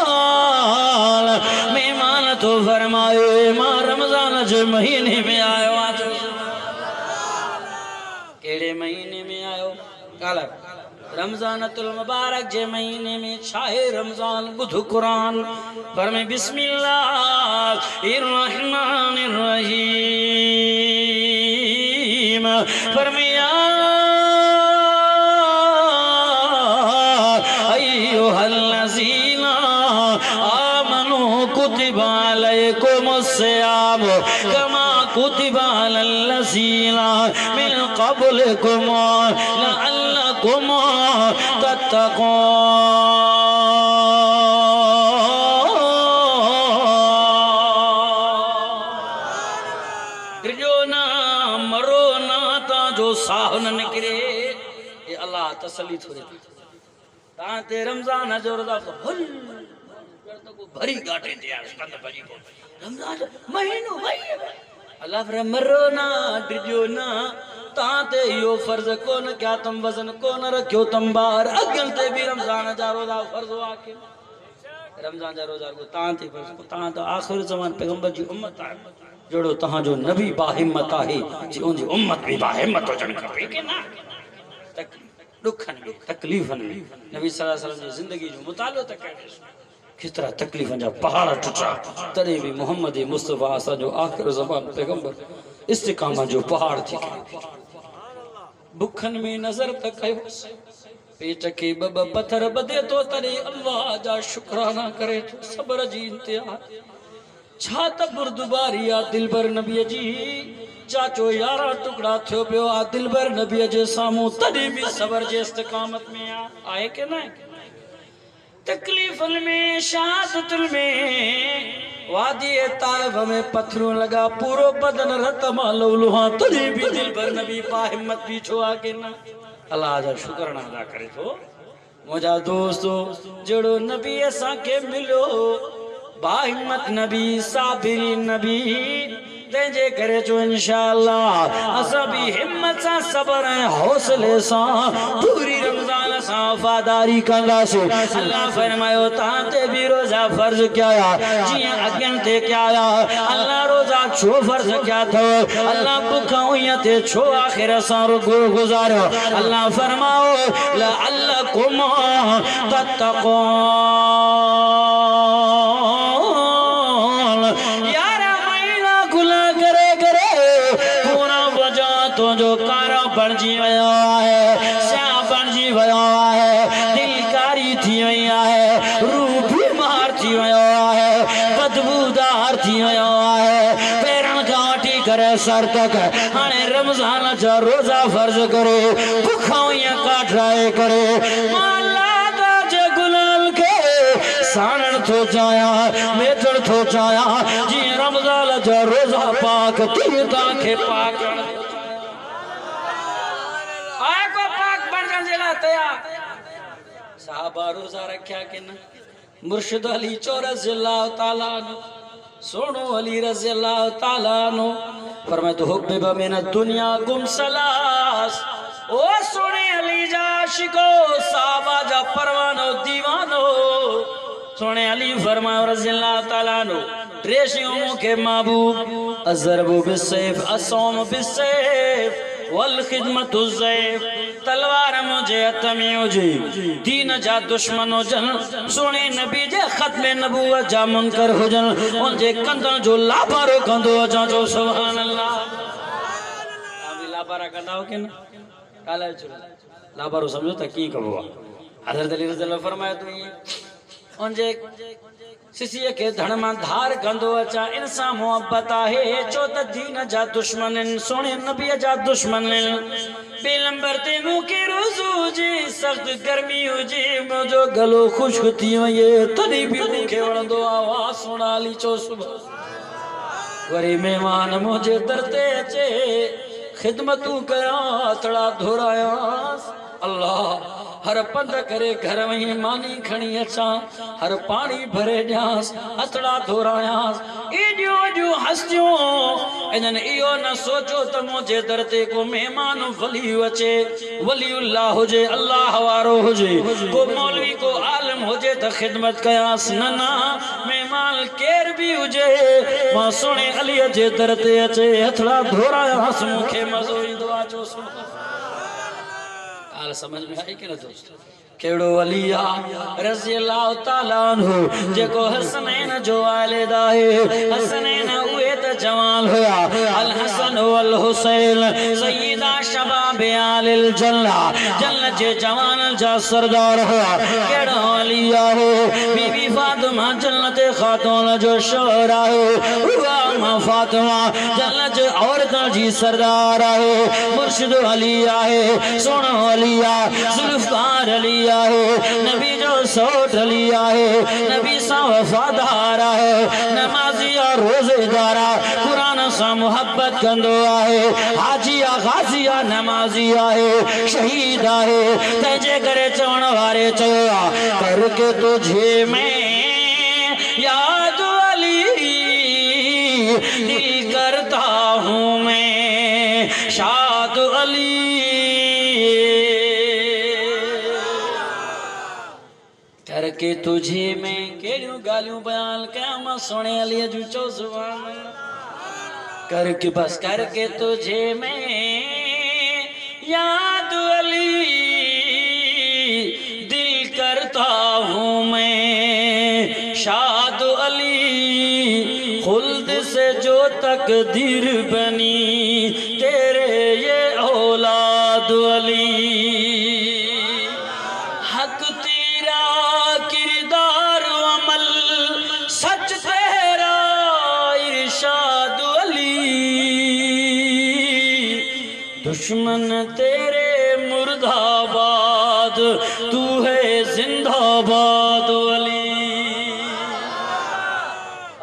कुरान मेहमान तो फरमाए मां रमजान जे महीने में आयो आज केड़े महीने में आयो काला रमजानतुल मुबारक जे महीने में शाहे रमजान बुध कुरान पर में बिस्मिल्लाहिर्रहमानिर्रहीम फरमाया अय्युहल्लज़ीना आमनू कुतिबा अलैकुमुस सियाम कमा कुतिबा अलल्लज़ीना मिन क़ब्लिकुम लअल्लकुम गिरजोना मरोना ता जो साह न निकरे ये अल्लाह तसल्ली थोड़े ताते रमजान जो रोजा हुल तो को भरी गाटे दिया स्कंद भरी को रमजान महीनो भाई अल्लाह फर मरोना गिरजोना ताते यो फर्ज कोन क्या तुम वजन कोन रखियो तुम बार अगल ते भी रमजान जा रोजा फर्ज आके रमजान जा रोजा को ताते फर्ज को ता तो आखिर जमान पैगंबर जी उम्मत है जोड़ो तहां जो नबी बाहिम्मत आहे जी उन जी उम्मत भी बाहिम्मत हो जन खपे के ना दुखन में तकलीफन में नबी सल्लल्लाहु अलैहि वसल्लम जी जिंदगी जो मुतालो तक कितना तकलीफन जा पहाड़ टूटा तरे भी मोहम्मद मुस्तफा सा जो आखिर जमान पैगंबर इस्तिकामत जो पहाड़ थी बुखन में नजर तक पेट के बब पत्थर बदे तो तरे अल्लाह जा शुक्राना करे तो सब्र जी इंतहा छा त बुरदुबारी आ दिलबर नबी जी चाचो यारा टुकड़ा थियो पियो आ दिलबर नबी जे सामू तड़ी भी सब्र जे इस्तिकामत में आए के ना तकलीफन में शहादतुल में वादी ताइफ में पत्थरों लगा पूरो बदन रतमा लौलुहा तड़ी भी दिलबर नबी पा हिम्मत भी छो आके ना अल्लाह जा शुक्राना अदा करे तो मुझा दोस्तों जड़ो नबी असा के मिलो बा हिम्मत नबी साबिरी नबी तेजे करे जो इंशाअल्लाह असा भी हिम्मत सा सब्र है हौसले सा पूरी रमजान सा वफादारी कंदा से अल्लाह फरमायो ताते भी रोजा फर्ज किया जी अगन ते क्या अल्लाह रोजा छो फर्ज क्या थो अल्लाह बुखाऊं ते छो आखिर सां रुको गुजारो अल्लाह फरमाओ लअल्लकुम तत्तकून यार महीना गुला करे करे पूरा वजह तो जो कारा बणजी वियो आहे स्या बणजी वियो आहे दिलकारी थी वई आहे रूह बीमार थी वियो आहे बदबूदार थी वियो आहे पेरन खां वठी करे सर तक हाणे रमज़ान जा रोज़ा फर्ज करे बुखां काठाए करे सानण थो चाया मेथड़ थो चाया जी रमज़ान जा रोज़ा पाक तीन ताके पाक आए को पाक बन जला तैयार साहबा रोज़ा रखया के न मुर्शिद अली रज़ियल्लाहु ताला अन्हु सोनो अली रज़ियल्लाहु ताला अन्हु फरमाए तो हुब्बा मिन दुनिया गुम सलास ओ सोने अली जा आशिको साहबा जा परवानो दीवानो सोने अली फरमाओ रज़ियल्लाहु ताला अन्हु त्रेशियों के महबूब अज़रबु बिस्सैफ असौम बिस्सैफ वल खिदमतु ज़ैफ तलवार मुझे अतमी हुजे दीन जा दुश्मन हुजन सोने नबी जे खत्म नबूवत जा मुनकर हुजन उन जे कंदन जो लाबारो कंदो जा जो सुभान अल्लाह अभी लाबारा कंदा हो के न काला चलो लाबारो समझो त की कबो हज़रत अली रज़ियल्लाहु फरमाए तो ये उनजे सिसीअ के धड़ मां धार गंदो अचा इंसान मोहब्बत आहे चो त दीन जा दुश्मन सोने नबी जा दुश्मन पेलंबर ते मुके रोज़ो जी सख्त गर्मी हुजे मुझो गलो खुश्क थी वये तदी भी मुके वणंदो आवाज सुणाली चो सुबह वरी मेहमान मुझे दरते अचे खिदमतू कया अतड़ा धोरायास अल्लाह हर पंध करे घर में मानी खणी अचा हर पानी भरे ॾियांस अतड़ा धोरायास एडियो जो हंसियो इन्हनि इहो न सोचो त मुझे दर ते को मेहमान वली अचे वलीउल्लाह हुजे अल्लाह वारो हुजे को मौलवी को आलिम हुजे त खिदमत कयास न न मेहमान केर भी हुजे मां सोने अली जे दर ते अचे अतड़ा धोरायास मूंखे मज़ो ईंदो आहे जो समझ में आई कि न दोस्त केड़ो अलिया रज़ियल्लाहु ताला अन्हु जेको हसनैन जो वालिदा है हसनैन उहे त जवान होया अल हसन वल हुसैन सय्यदा शबाब आलिल जन्नह जन्नत जे जवान जा सरदार होया केड़ो अलिया हो बीबी फातिमा जन्नत खातून जो शोहरा हो उमा फातिमा जन्नत जे औरत जी सरदार है मुर्शिद अली है सोनो अलिया जुल्फकार अली है नबी जो सोट लिया है नबी सा वफादार है नमाजिया रोजेदारा कुरान सा मोहब्बत कंदो है हाजिया गाजिया नमाजिया है शहीद है तंजे करे चवण वारे चयो करके तुझे मैं याद अली दिल करता हूँ मैं शाद अली करके तुझे मैं केड़ियों गालियों बयान कयां सोने अली जू चो सुभान करके बस करके तुझे मैं याद अली दिल करता हूँ मैं शाद अली खुल्द से जो तकदीर बनी तेरे ये औलाद अली दुश्मन तेरे मुर्दाबाद तू है जिंदाबाद अली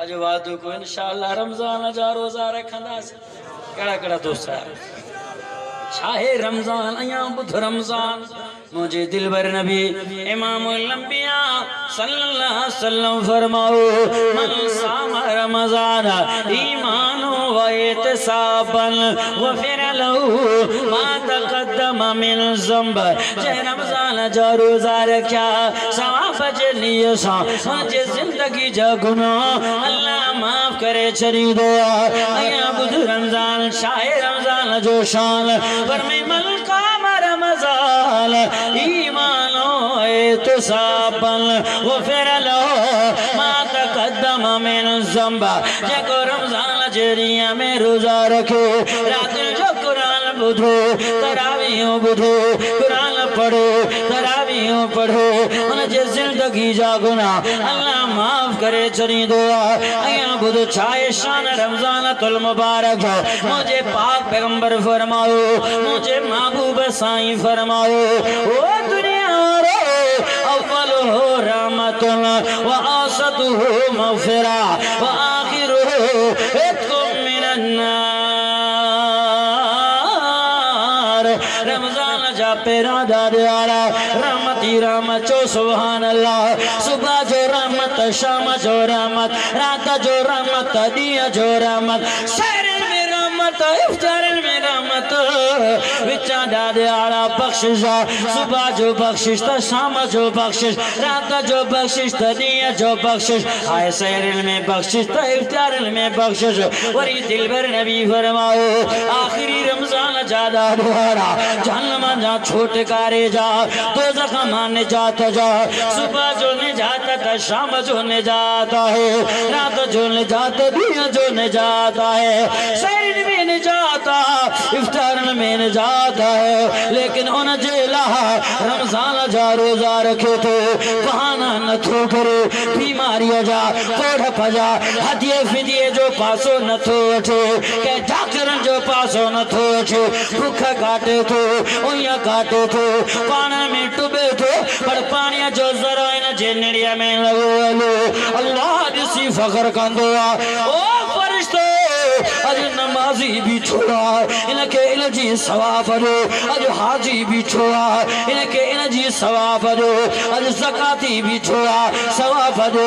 अज वादो को इंशाअल्लाह रमजान जा रोजा रखंदास कड़ा कड़ा दोस्त शाहे रमजान अया बुध रमजान मुझे दिलबर नबी इमामुल अंबिया सल्लल्लाहु अलैहि वसल्लम फरमाओ मन साम रमजान ईमानो व इत्साबन गफिर लहू मा तक़द्दम मिन ज़ंब जे रमजान जो रोजा रखा सवाब जे लिए सा जे जिंदगी जा गुनाह अल्लाह माफ करे छरी दो अया बुध रमजान शाहे रमजान जो शान पर में मलका रमजान ईमानो तो साबल वो फिर लो मा तकद्दम मिन ज़ंबा जेको रमजान जरिया में रोजा रखे रात जो कुरान बुधो तरावियों बुधो कुरान पढ़ो तरावियों पढ़ो उन जे जिंदगी जा गुनाह अल्लाह माफ करे चरी दुआ अया बुधो छाए शान रमजान तुल मुबारक मुझे पाक पैगंबर फरमाओ मुझे महबूब साईं फरमाओ ओ दुनिया रो अव्वल हो रहमतुल व आसतुहु मग़फ़िरा व आखिरुहु इत्कुम मिनन नार रमजान जा पेरा दादियाला रहमती रहमत चो सुभान अल्लाह सुबह जो रहमत शाम जो रहमत रात जो रहमत दिया जो रहमत शहर में रहमत इफ्तार में रहमत विचा दादे आला बख्शिश सुबह जो बख्शिश था शाम जो बख्शिश रात जो बख्शिश था दिया जो बख्शिश आए शहर में बख्शिश था इफ्तार में बख्शिश वरी दिल भर नबी फरमाओ आखिरी रमजान ज्यादा द्वारा जहन्नम जा छुटकारे जा दोज़ख माने जाता जा सुबह जो निजात था शाम जो निजात है रात जो निजात दिया जो निजात है शहर में निजात इफ्तार में निजात है लेकिन उन जेला रमजान जा रोजा रखे तो बहाना न थो करे बीमारियों जा कोढ़ पजा हदिये फिदिये जो पासो न थो अठे के डॉक्टरन जो पासो न थो अठे भूख काटे तो उया काटे तो पानी में डूबे तो पर पानी जो जरा इन जेनड़िया में लगो अल्लाह जिसी फख्र कंदो ओ फरिश्तो अज नमाजी भी छोड़ा इनके इनजी सवाब दो अज हाजी भी छोड़ा इनके इनजी सवाब दो अज ज़काती भी छोड़ा सवाब दो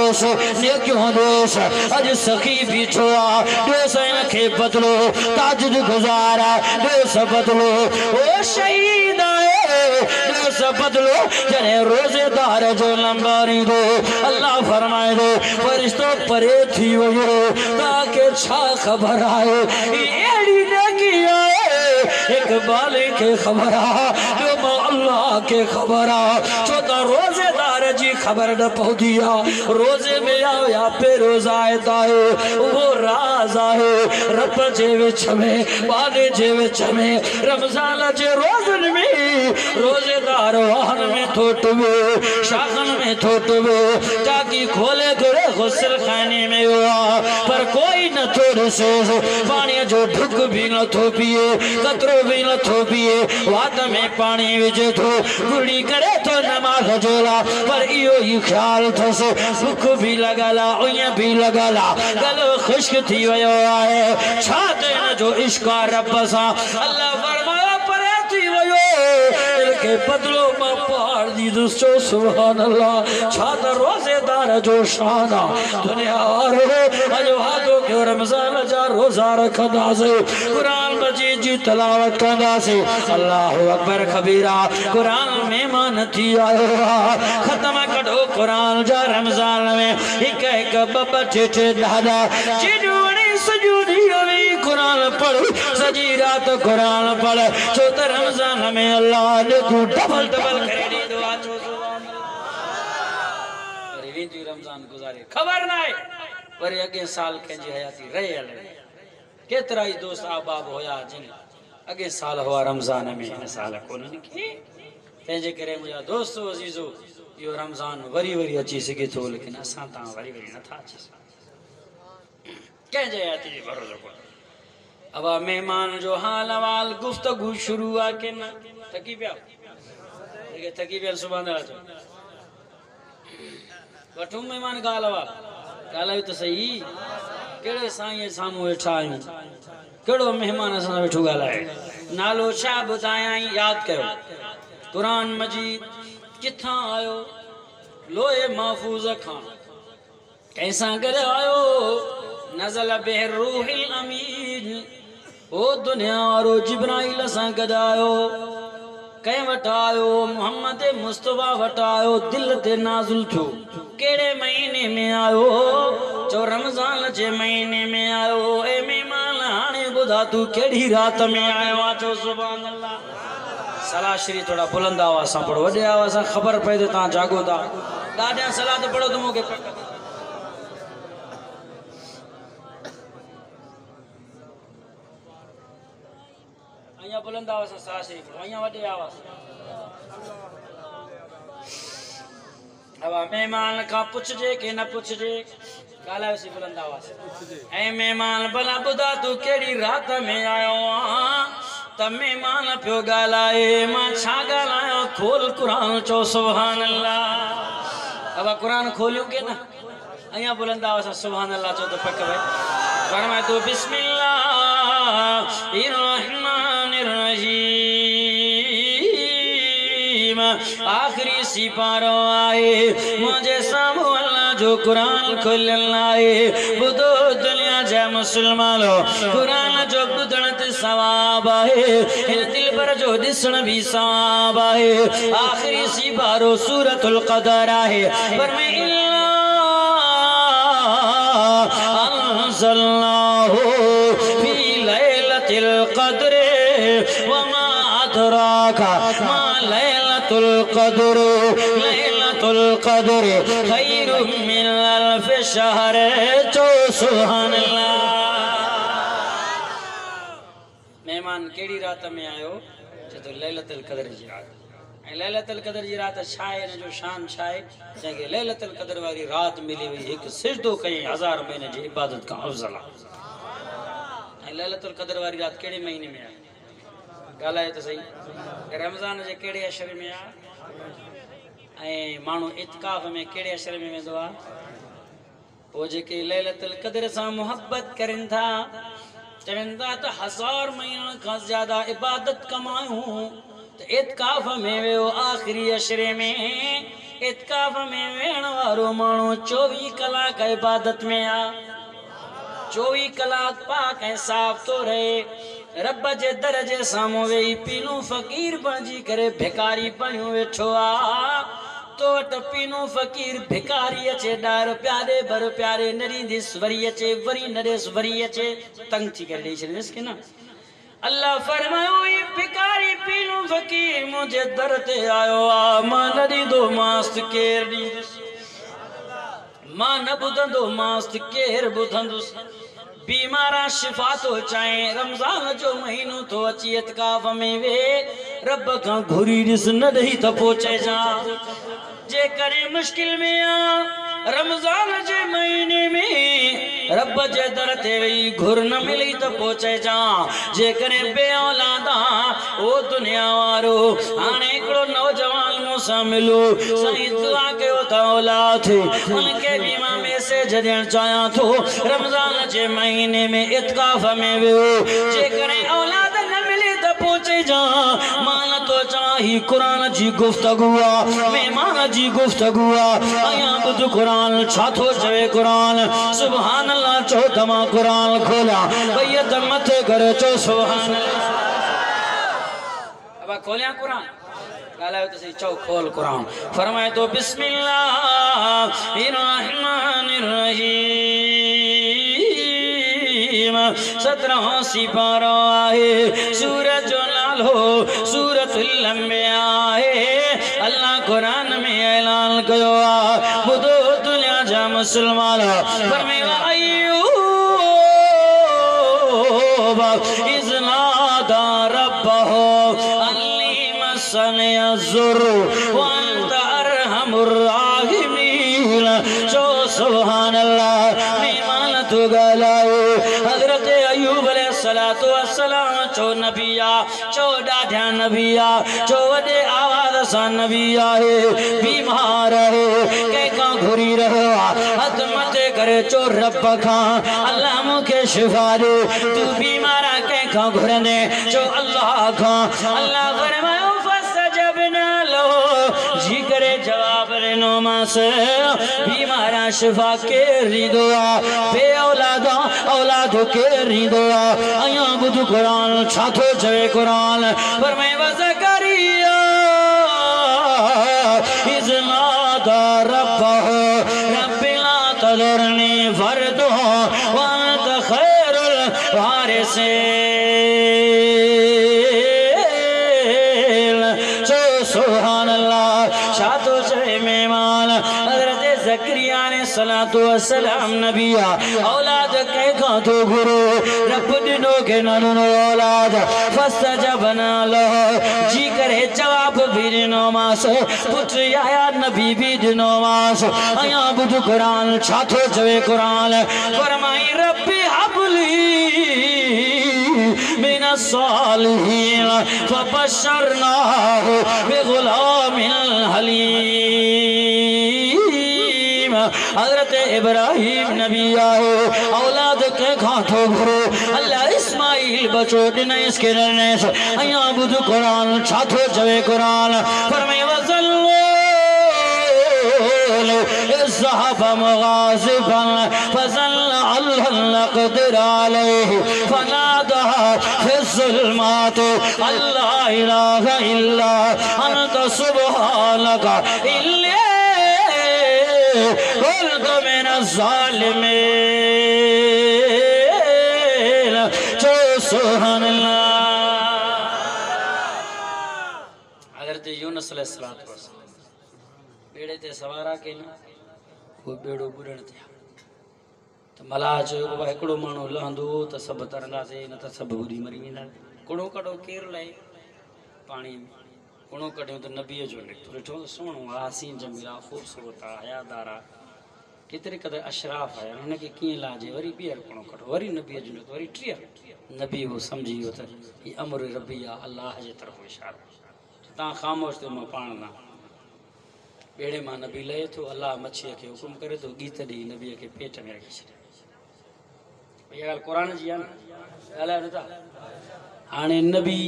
नेकियों दोस अज सखी भी छोड़ा दोस इनके बदलो ताजुद गुजारा दोस बदलो ओ शहीद दोस बदलो जने रोजेदार जो लंबारी दो अल्लाह फरमाए दो फरिश्तों परे थी वो ताकि छा खबर आए एड़ी नगी आए एक बाले के खबर जो अल्लाह के खबर चौथा रोजेदार जी खबर न पहुंचिया रोजे में आओ या पे रोजा है वो राज है रब जे विच में बाले जे विच में रमजान जे रोजन में रोजेदार वाहन में थोटवे शाखन में थोटवे ताकि खोले करे गुस्ल खाने में हुआ पर कोई न थोड़े से पानी जो ढुक भी न थो पिए कतरो भी न थो पिए वात में पानी विझे थो गुड़ी करे तो नमाज जोला पर इहो ही ख्याल थसो भूख भी लगला उया भी लगला गलो खुश्क थी वयो आहे छा न जो इश्क रब सा अल्लाह फरमाया परे थी वयो के बदलो मा पहाड़ दी दोस्तो सुभान अल्लाह छा रोजेदार जो शाना दुनिया रो अजो हाथो के रमजान जा रोजा रखदा से कुरान मजीद जी तिलावत करदा से अल्लाहु अकबर कबीरा कुरान मेहमान थी आयो खत्म कढो कुरान जा रमजान में एक एक बब ठेठे दादा चिड़वणी सजूदी होई कुरान पढ़ सजी रात कुरान पढ़ चौथ रमजान में अल्लाह ने को डबल डबल करे दुआ चो अरे वींदी रमजान गुजारे खबर ना है पर अगे साल के जी हयाती रहे हले केतरा ही दोस्त आबाब होया जिन अगे साल हुआ रमजान में इन साल कोन की तेजे करे मुजा दोस्तों अजीजो यो रमजान वरी वरी अची सके तो लेकिन असा ता वरी वरी न था अची के जे आती भरोसा को अब मेहमान जो हाल हवाल गुफ्तगू शुरू आ के ना थकी पिया देखे थकी पिया सुभान अल्लाह वठू मेहमान गाल हवाल गाल तो सही केड़े साईं सामू वेठा आयूं केड़ो मेहमान असा वेठो गालाए नालो छा बुधाया याद करो कुरान मजीद किथा आयो लोए महफूज खां कैसा करे आयो नज़ल बिर रूहिल अमीन ओ दुनिया रो जिब्राइल सा गदायो कहीं वटायो मोहम्मद मुस्तफा वटायो दिल ते नाज़ुल थो केड़े महीने में आयो चो रमजान जे महीने में आयो ए मेहमान हाने बुधा तू केड़ी रात में आयो चो सुभान अल्लाह सलाह श्री थोड़ा बुलंद आवाज सां पढ़ो वडे आवाज सां खबर पए तो ता जागो ता ॾाढा सलाह तो पढ़ो तो मूंखे अया बुलंद आवाज सां सलाह श्री पढ़ो अया वडे आवाज अब मेहमान का पुछजे के न पुछजे गालायो सी बुलंद आवाज ए मेहमान भला बुधा तू केड़ी रात में आयो त मेहमान पियो गालाए मां छा गालायो खोल कुरान चो सुभान अल्लाह अब कुरान खोलियो के ना अया बुलंद आवाज सां सुभान अल्लाह चो तो पक भाई फरमाए तो बिस्मिल्लाहिर रहमानिर रहीम आखिरी सिपारो आए मुझे सामू अल्लाह जो कुरान खोलन लाए बुधो दुनिया जा मुसलमानो कुरान जो बुधण ते सवाब है इन दिल पर जो दिसण भी सवाब है आखिरी सिपारो सूरतुल क़दर है पर मैं इल्ला अंज़लनाहु फी लैलतिल क़द्र वमा अदराका मा लैलतुल क़द्र लैलतुल क़द्र खैरुम मिन अल्फ शहर चो सुभान अल्लाह मेहमान केड़ी रात में आयो तो लैलतुल क़द्र जी रात लैलतुल क़द्र जी रात छाए न जो शान छाए जंहिंखे लैलतुल क़द्र वाली रात मिली हुई हिकु सिजदो कई 1000 महीने जी इबादत का अफजल है लैलतुल क़द्र वाली रात केड़े महीने में आई गालाए तो सही रमजान जे केड़े अशर में आ मानू इत्काफ में केड़े अशर में वेंदो आ वो जेके लैलतुल क़द्र सां मोहब्बत करन था चवंदा तो 1000 महीना का ज्यादा इबादत कमायूं तो इत्काफ में वो आखिरी अशरे में इत्काफ में वेण वारो मानू 24 कलाक इबादत में आ 24 कलाक पाक ऐं साफ तो रहे रब जे दर जे सामू वेही पीनू फकीर बणजी करे भिकारी बणियो वेठो आ तो वट पीनू फकीर भिकारी अचे डार प्यारे बर प्यारे नरींदी वरी अचे वरी नरेस वरी अचे तंग थी करे ॾेई छॾींदसि की न अल्लाह फरमायो ये भिकारी पीनू फकीर मुझे दर ते आयो आ मां न ॾींदो मास्त केर ॾींदुसि मां न ॿुधंदो मास्त केर ॿुधंदुसि बीमारा शिफा तो चाहे रमजान जो महीनो तो अची इत्काफ में वे रब का घुरी ॾिस न ॾेई त पहुचे जा जे करे मुश्किल में आ रमजान जे महीने में रब जे दर ते वही घुर न मिली तो पहुचे जा जे करे बे औलादा ओ दुनिया वारो हाने एकड़ो नौजवान मुसा मिलो सही दुआ कयो त औलाद थे उनके भी मां मैसेज ॾियण चाहियां थो रमजान जे महीने में इत्काफ में वो जे करे औलाद न मिली तो पहुचे जा मान तो चाही कुरान जी गुफ्तगू आ मेहमान जी गुफ्तगू आ आया बुध कुरान छा थो चवे कुरान सुभान अल्लाह चो तमा कुरान खोला बैयत मथे करे चो सुभान अल्लाह अब खोलिया कुरान गालायो तो सही चो खोल कुरान फरमाए तो बिस्मिल्लाहिर रहमानिर रहीम 17 सिपारो आहे सूरज जो नालो सूरतुल अंबिया है अल्लाह कुरान में ऐलान कयो आ बुधो दुनिया जा मुसलमान फरमाया अय्यूब इज़ नादा रब्बहु अन्नी मस्सनी अज़्ज़ुर व अंत अरहमुर राहिमीन चो सुभान अल्लाह मेहमान तो गलायो हजरत अय्यूब अलैहिस्सलातु वस्सलाम चो नबिया चो डाढा नबिया चो वडे आवाज सा नबिया है बीमार है के का घुरी रहो हथ मथे करे चो रब का अल्लाह मुके शिफा दे तू बीमार के का घुरने चो अल्लाह का अल्लाह फरमायो फसजबना लो जी करे जवाब रेनो मास बीमारा शिफा के रिदोआ बे औलादा औलाद के रिदोआ आया बुध कुरान छाथो जय कुरान फरमाए व ज़करिया इज़नादा रब्बहु रब्बि ला तज़रनी फर्दो व अंत खैरुल वारिसीन। जो सुभान अल्लाह शातो से मेहमान हज़रत ज़करिया ने सलातो वसलाम नबिया औलाद के खातो गुरु रब दिनो के ननुन औलाद फस्तजबना लहो जी करे जवाब भी दिनो मास पुत्र आया नबी भी दिनो मास आया बुध कुरान छातो जवे कुरान फरमाई रब्बी हबली मिन सालिहीन फबशरनाहु बिगुलामिन हलीम। हज़रत इब्राहिम नबी आए औलाद के खातो गुरु अल्लाह इस्माइल बचो दिन इसके रहने से अया बुध कुरान छातो जवे कुरान फरमाए वज़ल्लो ज़हब मुग़ाज़िबन फ़ज़ल्ल अल्लाह क़दिर अलैहि फ़नादा फ़िज़्ज़ुल्मात अल्ला इलाहा इल्ला अंत सुब्हानक इल्ली कुन्तु मिनज़्ज़ालिमीन। जो सुभान अल्लाह। हज़रत यूनुस अलैहिस्सलाम बेड़े ते सवारा के न वो बेड़ो बुरण थिया तो मलाह चयो बाबा हिकिड़ो माण्हू लहंदो त सभु तरंदासीं न त सभु बुरी मरी वेंदा। कुड़ो कढो केरु लाइ पाणी में कुड़ो कढियो त नबीअ जो निकितो ॾिठो त सुहिणो आहे हसीन जमील आहे ख़ूबसूरत आहे हयादार आहे केतिरे क़दुरु अशराफ़ आहे हिनखे कीअं लाजे वरी ॿीहर कुड़ो कढो वरी नबीअ जो निकितो वरी टीह नबी उहो सम्झी वियो त हीअ अमर रबी आहे अलाह जे तरफ़ इशारो तव्हां ख़ामोश थियो मां पाण न बेड़े मां नबी लहे थो अल्लाह मच्छीअ खे हुकुम करे थो गीत ॾेई नबीअ खे पेट में रखी छॾे। इहा ॻाल्हि क़ुरान जी आहे न ॻाल्हायो नथा। हाणे नबी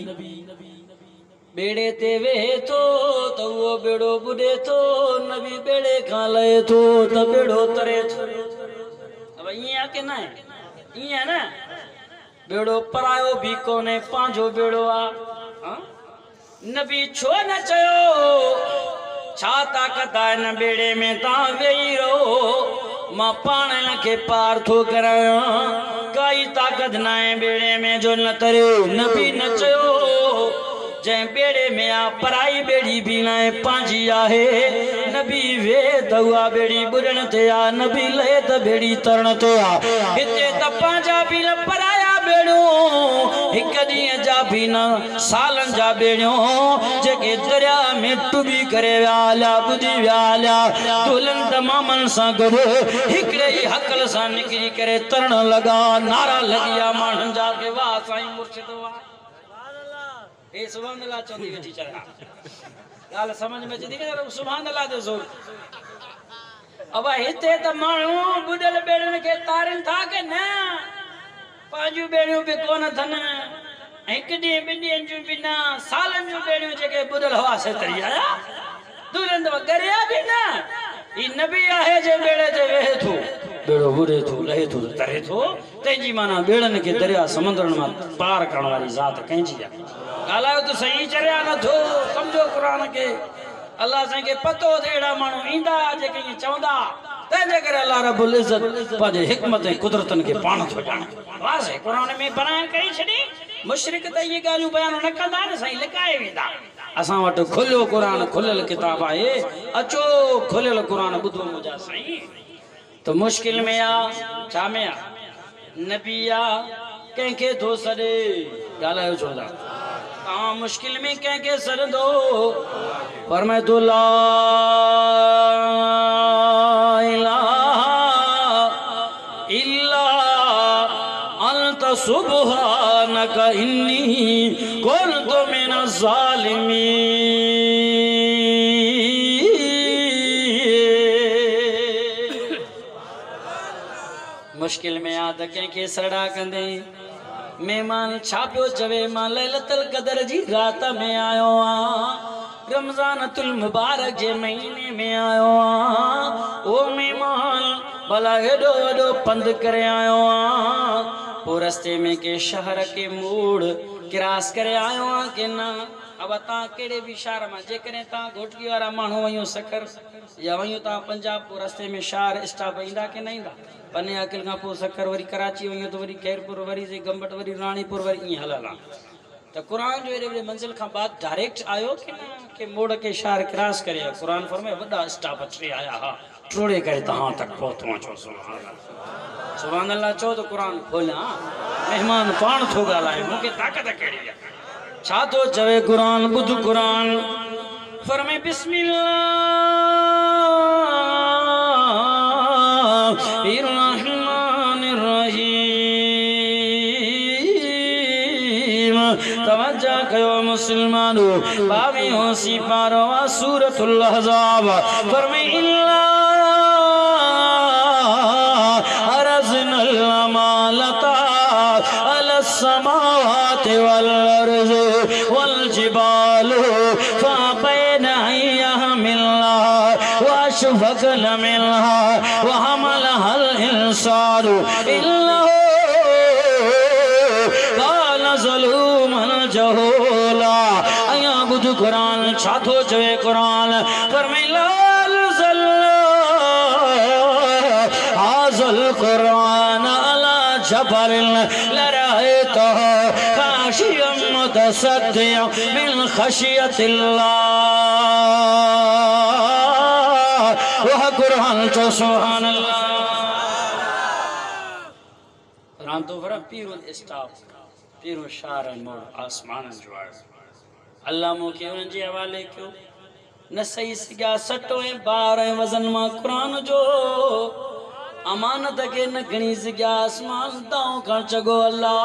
बेड़े ते वेहे थो त उहो बेड़ो ॿुॾे थो नबी बेड़े खां लहे थो त बेड़ो तरे थो। अब ईअं आहे की न ईअं न बेड़ो परायो बि कोन्हे पंहिंजो बेड़ो आहे। नबी छो न चयो छा ताक़त आहे न बेड़े में तव्हां वेही रहो मां पाण खे पार थो करायां काई ताक़त न आहे बेड़े में जो न तरे। नबी न चयो जंहिं बेड़े में आहे पराई बेड़ी बि न आहे पंहिंजी आहे। नबी वेह त उहा बेड़ी ॿुॾण ते आहे नबी लहे त बेड़ी तरण ते आहे। हिते त पंहिंजा बि न पराया बेड़ियूं हिकु ॾींहं जा बि न सालनि जा बेड़ियूं जेके दरिया में टुबी करे विया हलिया ॿुधी विया हलिया दुल्हन तमामनि सां गॾु हिकिड़े ई हकल सां निकिरी करे तरण लॻा नारा लॻी विया माण्हुनि जा के वाह साईं मुर्शिद वाह हे सुभान अल्लाह चवंदी वेठी चढ़ा ॻाल्हि समझ में अचे थी सुभान अल्लाह जो ज़ोर। अब हिते त माण्हू ॿुॾल बेड़ियुनि खे तारनि था के न पंहिंजूं बेड़ियूं बि कोन अथनि हिकु ॾींहुं ॿिनि ॾींहंनि जूं बि न सालनि जूं बेड़ियूं जेके ॿुॾल हुआ से तरी आया दुल्हन गरिया बि न ही नबी आहे जे बेड़े ते वेहे थो बेड़ो ॿुॾे थो लहे थो तरे थो तंहिंजी माना बेड़नि खे दरिया समुंदरनि मां पार करण वारी ज़ात कंहिंजी आहे। ॻाल्हायो त सही चरिया नथो सम्झो क़ुरान खे अल्लाह साईं खे पतो त अहिड़ा माण्हू ईंदा जेके ईअं चवंदा तंहिंजे करे अल्लाह रब्बुल इज़्ज़त पंहिंजे हिकमत ऐं कुदरतनि खे पाण थो ॼाणे वाज़े क़ुरान में बयान कई छॾी मुशरिक त इहे ॻाल्हियूं बयान न कंदा न साईं लिकाए वेंदा। असां वटि खुलियो क़ुरान खुलियल किताब आहे अचो खुलियल क़ुरान ॿुधो मुंहिंजा साईं त मुश्किल में आहे छा में आहे नबी आहे कंहिंखे थो सॾे ॻाल्हायो छो था तव्हां मुश्किल में कंहिंखे सॾंदो फरमाए थो ला इलाहा इल्ला अंत सुब्हानक इन्नी कुन्तु मिनज़ ज़ालिमीन। मुश्किल में आ त कंहिंखे सड़ा कंदे मेहमान छा पियो चवे मां लैलतुल क़दर जी रात में आयो आहियां रमज़ानुल मुबारक जे महीने में आयो आहियां ओ मेहमान भला हेॾो वॾो पंधु करे आयो आहियां पोइ रस्ते में के शहर के मोड़ क्रॉस करे आयो आहियां की न अब ता केड़े भी शहर में जेकरे ता घोटकी वाला मानू वयो सकर या वयो ता पंजाब को रस्ते में शहर स्टॉप इंदा के नहीं दा पने अकिल का पो सकर वरी कराची वयो तो वरी खैरपुर वरी से गंबट वरी रानीपुर वरी ई हलला तो कुरान जो एडे मंजिल का बाद डायरेक्ट आयो कि ना के मोड़ के शहर क्रॉस करे कुरान फरमाए वडा स्टॉप अचे आया हा ट्रोड़े करे तहां तक पहुंचो छो सुभान अल्लाह चो तो कुरान खोला मेहमान पान थो गालाए मुके ताकत केड़ी है छा तो चवे कुरान बुध कुरान फरमाए बिस्मिल्लाहिर्रहमानिर्रहीम तवज्जो कयो मुसलमानो बावी होसी पारो सूरतुल अहज़ाब फरमाए इल्ला अरज़नल अमालता अलस्समावाति वल अर्ज़ वल जिबालु फअबैना यहमिलहा वअशफक़ना मिनहा वहमलहल इंसानु इन्नहु काना ज़लूमन जहूला अया बुध कुरान छातो चवे कुरान फरमाइला हाज़ल कुरान अला जबल लरअयतहु खाशियम मुतसद्दिअन मिन खशियतिल्लाह वह कुरान तो सुभान अल्लाह कुरान तो फर पीरुल स्टाफ पीरु शार मोड़ आसमान जो अल्लाह मोके उन जे हवाले क्यों न सही सिगा सटो ए बार वजन मां कुरान जो अमानत के न गणी सिगा आसमान दाओ कर चगो अल्लाह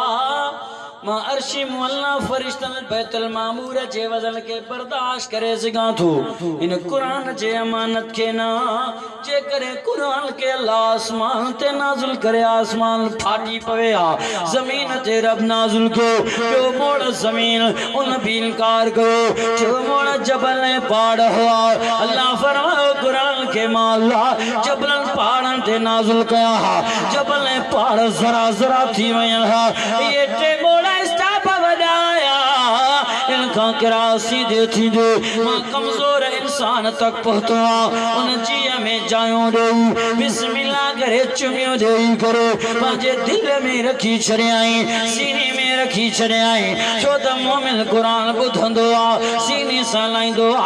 मां अर्शी मुअल्ला फरिश्तन बैतुल मामूर जे वजन के बर्दाश्त करे सिगा थू इन कुरान जे अमानत के ना जे करे कुरान के अल्लाह आसमान ते नाज़िल करे आसमान फाटी पवे आ जमीन ते रब नाज़िल को जो मोड़ जमीन उन भी इनकार करो जो मोड़ जबल ने पाड़ हुआ अल्लाह फरमाओ कुरान के माला जबल पहाड़न ते नाज़िल कया जबल ने पहाड़ जरा जरा थी वया ये टे मोड़ा स्टाप वडाया इनका किरा सीधे थी दे मां कमजोर इंसान तक पहुंचा उन जिया में जायो दे बिस्मिल्लाह करे चुमियो दे करो पाजे दिल में रखी छड़ियाई सीने में रखी छड़ियाई चोद मोमिन कुरान बुधंदो आ सीने सा लाइंदो आ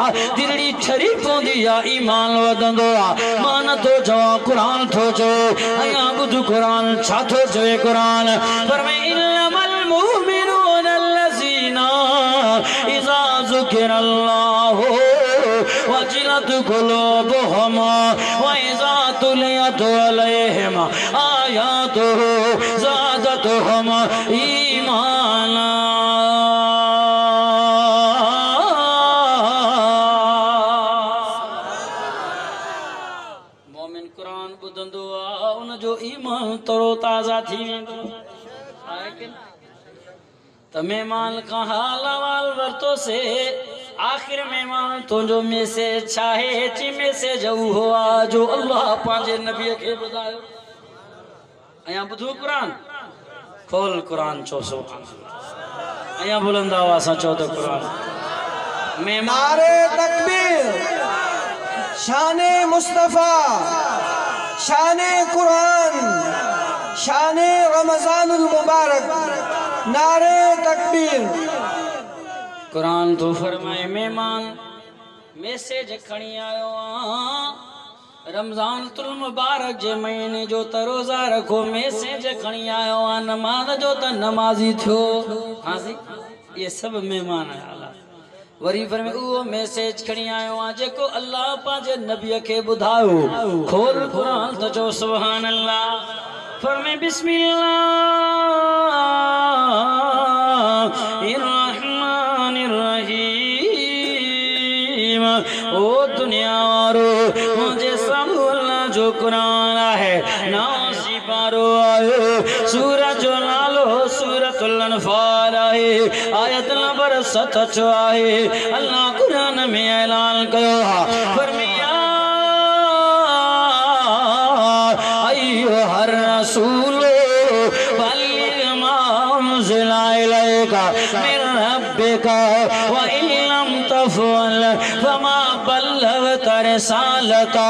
दिलड़ी ठरी पोंदी आ ईमान वदंदो आ मान तो जो कुरान थो जो अया बुध कुरान छाथो जो कुरान फरमाए इन्नमल मुमिनून अल्लज़ीना इज़ा ज़ुकिरल्लाहु वजिलत कुलूबुहुम व इज़ा तुलियत अलैहिम आयातुहु ज़ादतहुम ईमाना मोमिन कुरान बुधंदो आ उन जो ईमान तरो ताज़ा थी वेंदो आहे कि तो मेहमान का हाल वाल वर्तो से आखिर मेहमान तो जो मैसेज चाहे ची मैसेज हुआ जो अल्लाह पांजे नबी के बुधायो अया बुधू कुरान खोल कुरान चो सुभान अल्लाह अया बुलंद आवाज से चो तो कुरान नारे तकबीर शाने मुस्तफा शाने कुरान शाने रमजानुल मुबारक नारे तकबीर कुरान तो फरमाए मेहमान मैसेज खणी आयो रमजान तुल मुबारक जे महीने जो त रोजा रखो मैसेज खणी आयो नमाज जो त नमाजी थियो हां जी ये सब मेहमान आला वरी फरमाए वो मैसेज खणी आयो जेको अल्लाह पांजे नबी के बुधायो खोल कुरान तो जो सुभान अल्लाह फरमाए बिस्मिल्लाहिर्रहमानिर्रहीम ओ दुनिया वारो मुझे सब अल्लाह जो कुरान है नासी पारो आयो सूरज जो नालो सूरतुल अनफाल है आयत नंबर 7 है अल्लाह कुरान में ऐलान कयो फरमाया अय्युहर रसूल बल्लिग मा उनज़िला इलैका मिन रब्बिका व इन फअल फमा बल्लगत रिसालता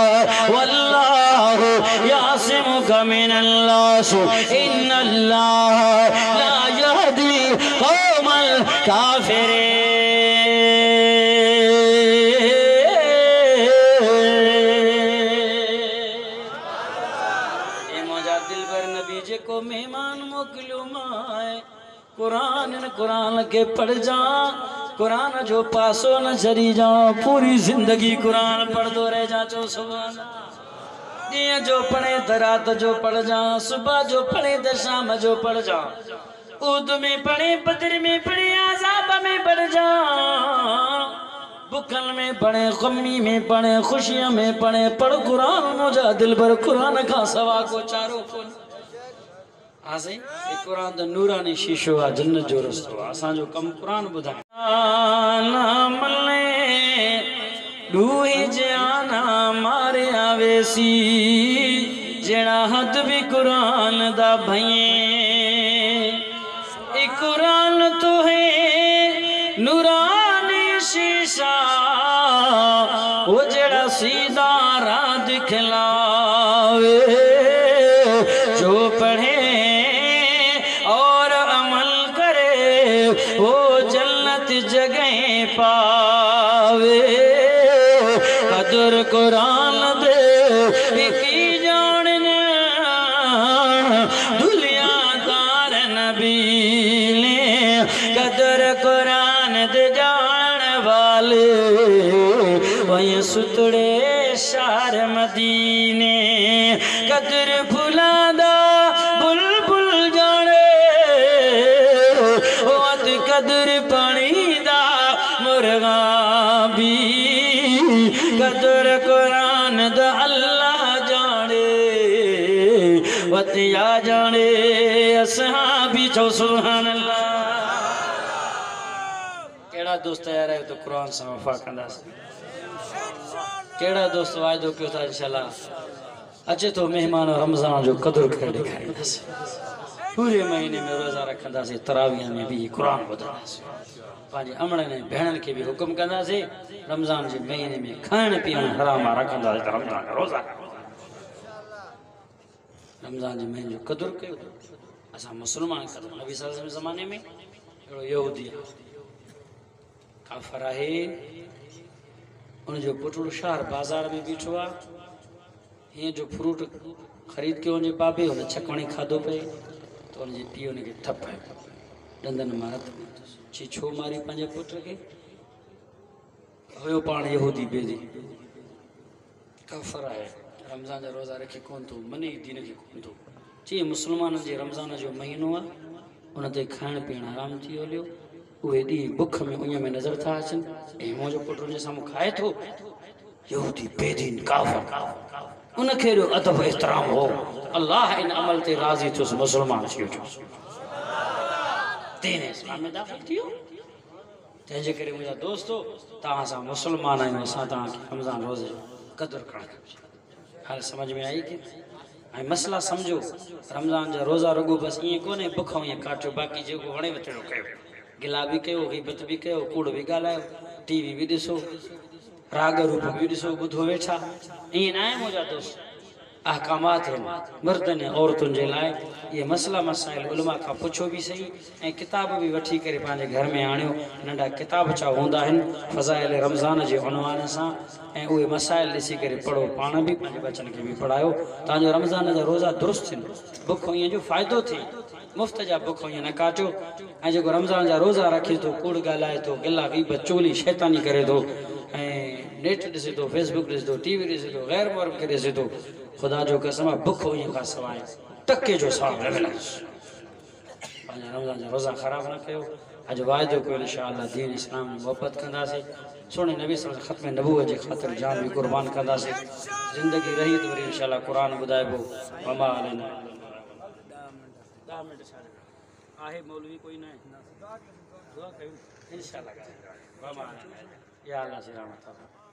वल्लाहु यासिमुका मिनल्लास इन्नल्लाह ला यहदी कौमल काफिरीन। को मेहमान मोकलियो माए कुरान के पढ़ जा, कुरान जो पासो न चरी जा, पूरी जिंदगी कुरान पढ़दो रह जा। चो सुभान दिन जो पढ़े त रात जो पढ़ जा, सुबह जो पढ़े त शाम जो पढ़ जा, उद में पढ़े बदर में पढ़े आजाब में पढ़ जा, बुकल में पढ़े गमी में पढ़े खुशियां में पढ़े। पढ़ कुरान मुझा दिल भर कुरान का सवा को चारों को आसे कुरान द नूरानी शीशो आ जन्नत जो रस्तो असा जो कम कुरान बुधाए ना मले दूही जाना मारे आवेसी जेड़ा हद भी कुरान दा भइए। ए कुरान तो है नूरानी शीशा वो जेड़ा सीधा राह दिखलावे, जो पढ़े वो जन्नत जगह पावे। कदर कुरान दे की जानना दुनियादार नबी ने, कदर कुरान दे जान वाले वहीं सुतड़े शार मदीने। कदर फुलादा बुलबुल जाने कदर पानी दा मुर्गा भी, कदर कुरान दा अल्लाह जाने वतिया जाने असहाबी। चो सुभान अल्लाह। केड़ा दोस्त यार है तो कुरान से वफा कंदा, केड़ा दोस्त वायदो क्यों था इंशाल्लाह अचे तो मेहमान रमजान जो कदर करे दिखाईंदासीं। पूरे महीने में रोज़ा रखंदासीं, तरावियां में भी कुरान ॿुधंदासीं, पंहिंजे अमड़नि ऐं भेणनि खे बि हुकुम कंदासीं रमज़ान जे महीने में खाइण पीअण हराम रखंदासीं त रमज़ान जा रोज़ा रमज़ान जे महीने जो क़दुरु कयो। असां मुस्लमान क़दुरु नबी सल्लल्लाहु अलैहि वसल्लम ज़माने में अहिड़ो यहूदी काफ़िर आहे, उनजो पुटड़ो शहर बाज़ार में बीठो आहे, हीअं जो फ्रूट ख़रीद कयो वञे बाबे, हुन छकवणी खाधो पए तो उनजे पीउ उनखे थप डंदन मां रत ची छो मारी पंहिंजे पुट खे। हुयो पाण यहूदी बेदी काफ़िर आहे, रमज़ान जा रोज़ा रखी कोन थो, मने दीन खे कोन थो। चई मुस्लमाननि जे रमज़ान जो महीनो आहे, उन ते खाइण पीअण हराम थी हलियो। उहे ॾींहं बुख में उन में नज़र था अचनि ऐं मुंहिंजो पुटु उनजे साम्हूं खाए थो। यहूदी बेदीन काफ़िर उनखे एॾो अदब एहतराम हो, अल्लाह इन अमल ते राज़ी थियुसि, मुस्लमान थी वियो, दीन इस्लाम में दाख़िल थी वियो। तंहिंजे करे मुंहिंजा दोस्तो तव्हां सां मुस्लमान आहियूं, असां तव्हांखे रमज़ान रोज़े जो क़दुरु करणु घुरिजे। हाल समझ में आई कि ऐं मसला सम्झो, रमज़ान जा रोज़ा रुगो बसि ईअं कोन्हे बुख ईअं काटियो, बाक़ी जेको वणे वठिणो कयो, गिला बि कयो, ग़ीबत बि कयो, कूड़ बि ॻाल्हायो, टीवी बि ॾिसो, राग रूप बि ॾिसो, ॿुधो वेठा, ईअं न आहे मुंहिंजा दोस्त। अहकामात आहिनि मर्दनि ऐं औरतुनि जे लाइ, इहे मसला मसाइल उलमा खां पुछो बि सही ऐं किताब बि वठी करे पंहिंजे घर में आणियो। नंढा किताब छा हूंदा आहिनि फ़ज़ाइल रमज़ान जे उनवान सां, ऐं उहे मसाइल ॾिसी करे पढ़ो, पाण बि पंहिंजे बचनि खे बि पढ़ायो, तव्हांजो रमज़ान जा रोज़ा दुरुस्त थियनि, बुख ईअं जो फ़ाइदो थिए। मुफ़्त जा बुख ईअं न काटियो। ऐं जेको रमज़ान जा रोज़ा रखे थो, कूड़ ॻाल्हाए थो, गिला ग़ीबत चोली शैतानी करे थो, ऐं नेट ॾिसे थो, फेसबुक ॾिसे थो, टीवी ॾिसे थो, ग़ैर मुहर्रम खे ॾिसे थो, ख़ुदा जो कसम आहे बुख ईअं खां सवाइ टके जो सवाबु न मिलंदुसि। पंहिंजा रमज़ान जा रोज़ा ख़राबु न कयो। अॼु वाइदो कयो इंशाअल्लाह दीन इस्लाम जी मोहबत कंदासीं, सुहिणे नबी सल्लल्लाहु अलैहि वसल्लम ख़त्म नबूवत जे ख़ातिर जान बि क़ुर्बान कंदासीं। ज़िंदगी रही त वरी इंशाअल्लाह क़ुरान ॿुधाइबो। वमा अलैना आहे मौलवी कोई न आहे, दुआ कयूं इंशाअल्लाह। वमा अलैना या अल्लाह जी रहमत।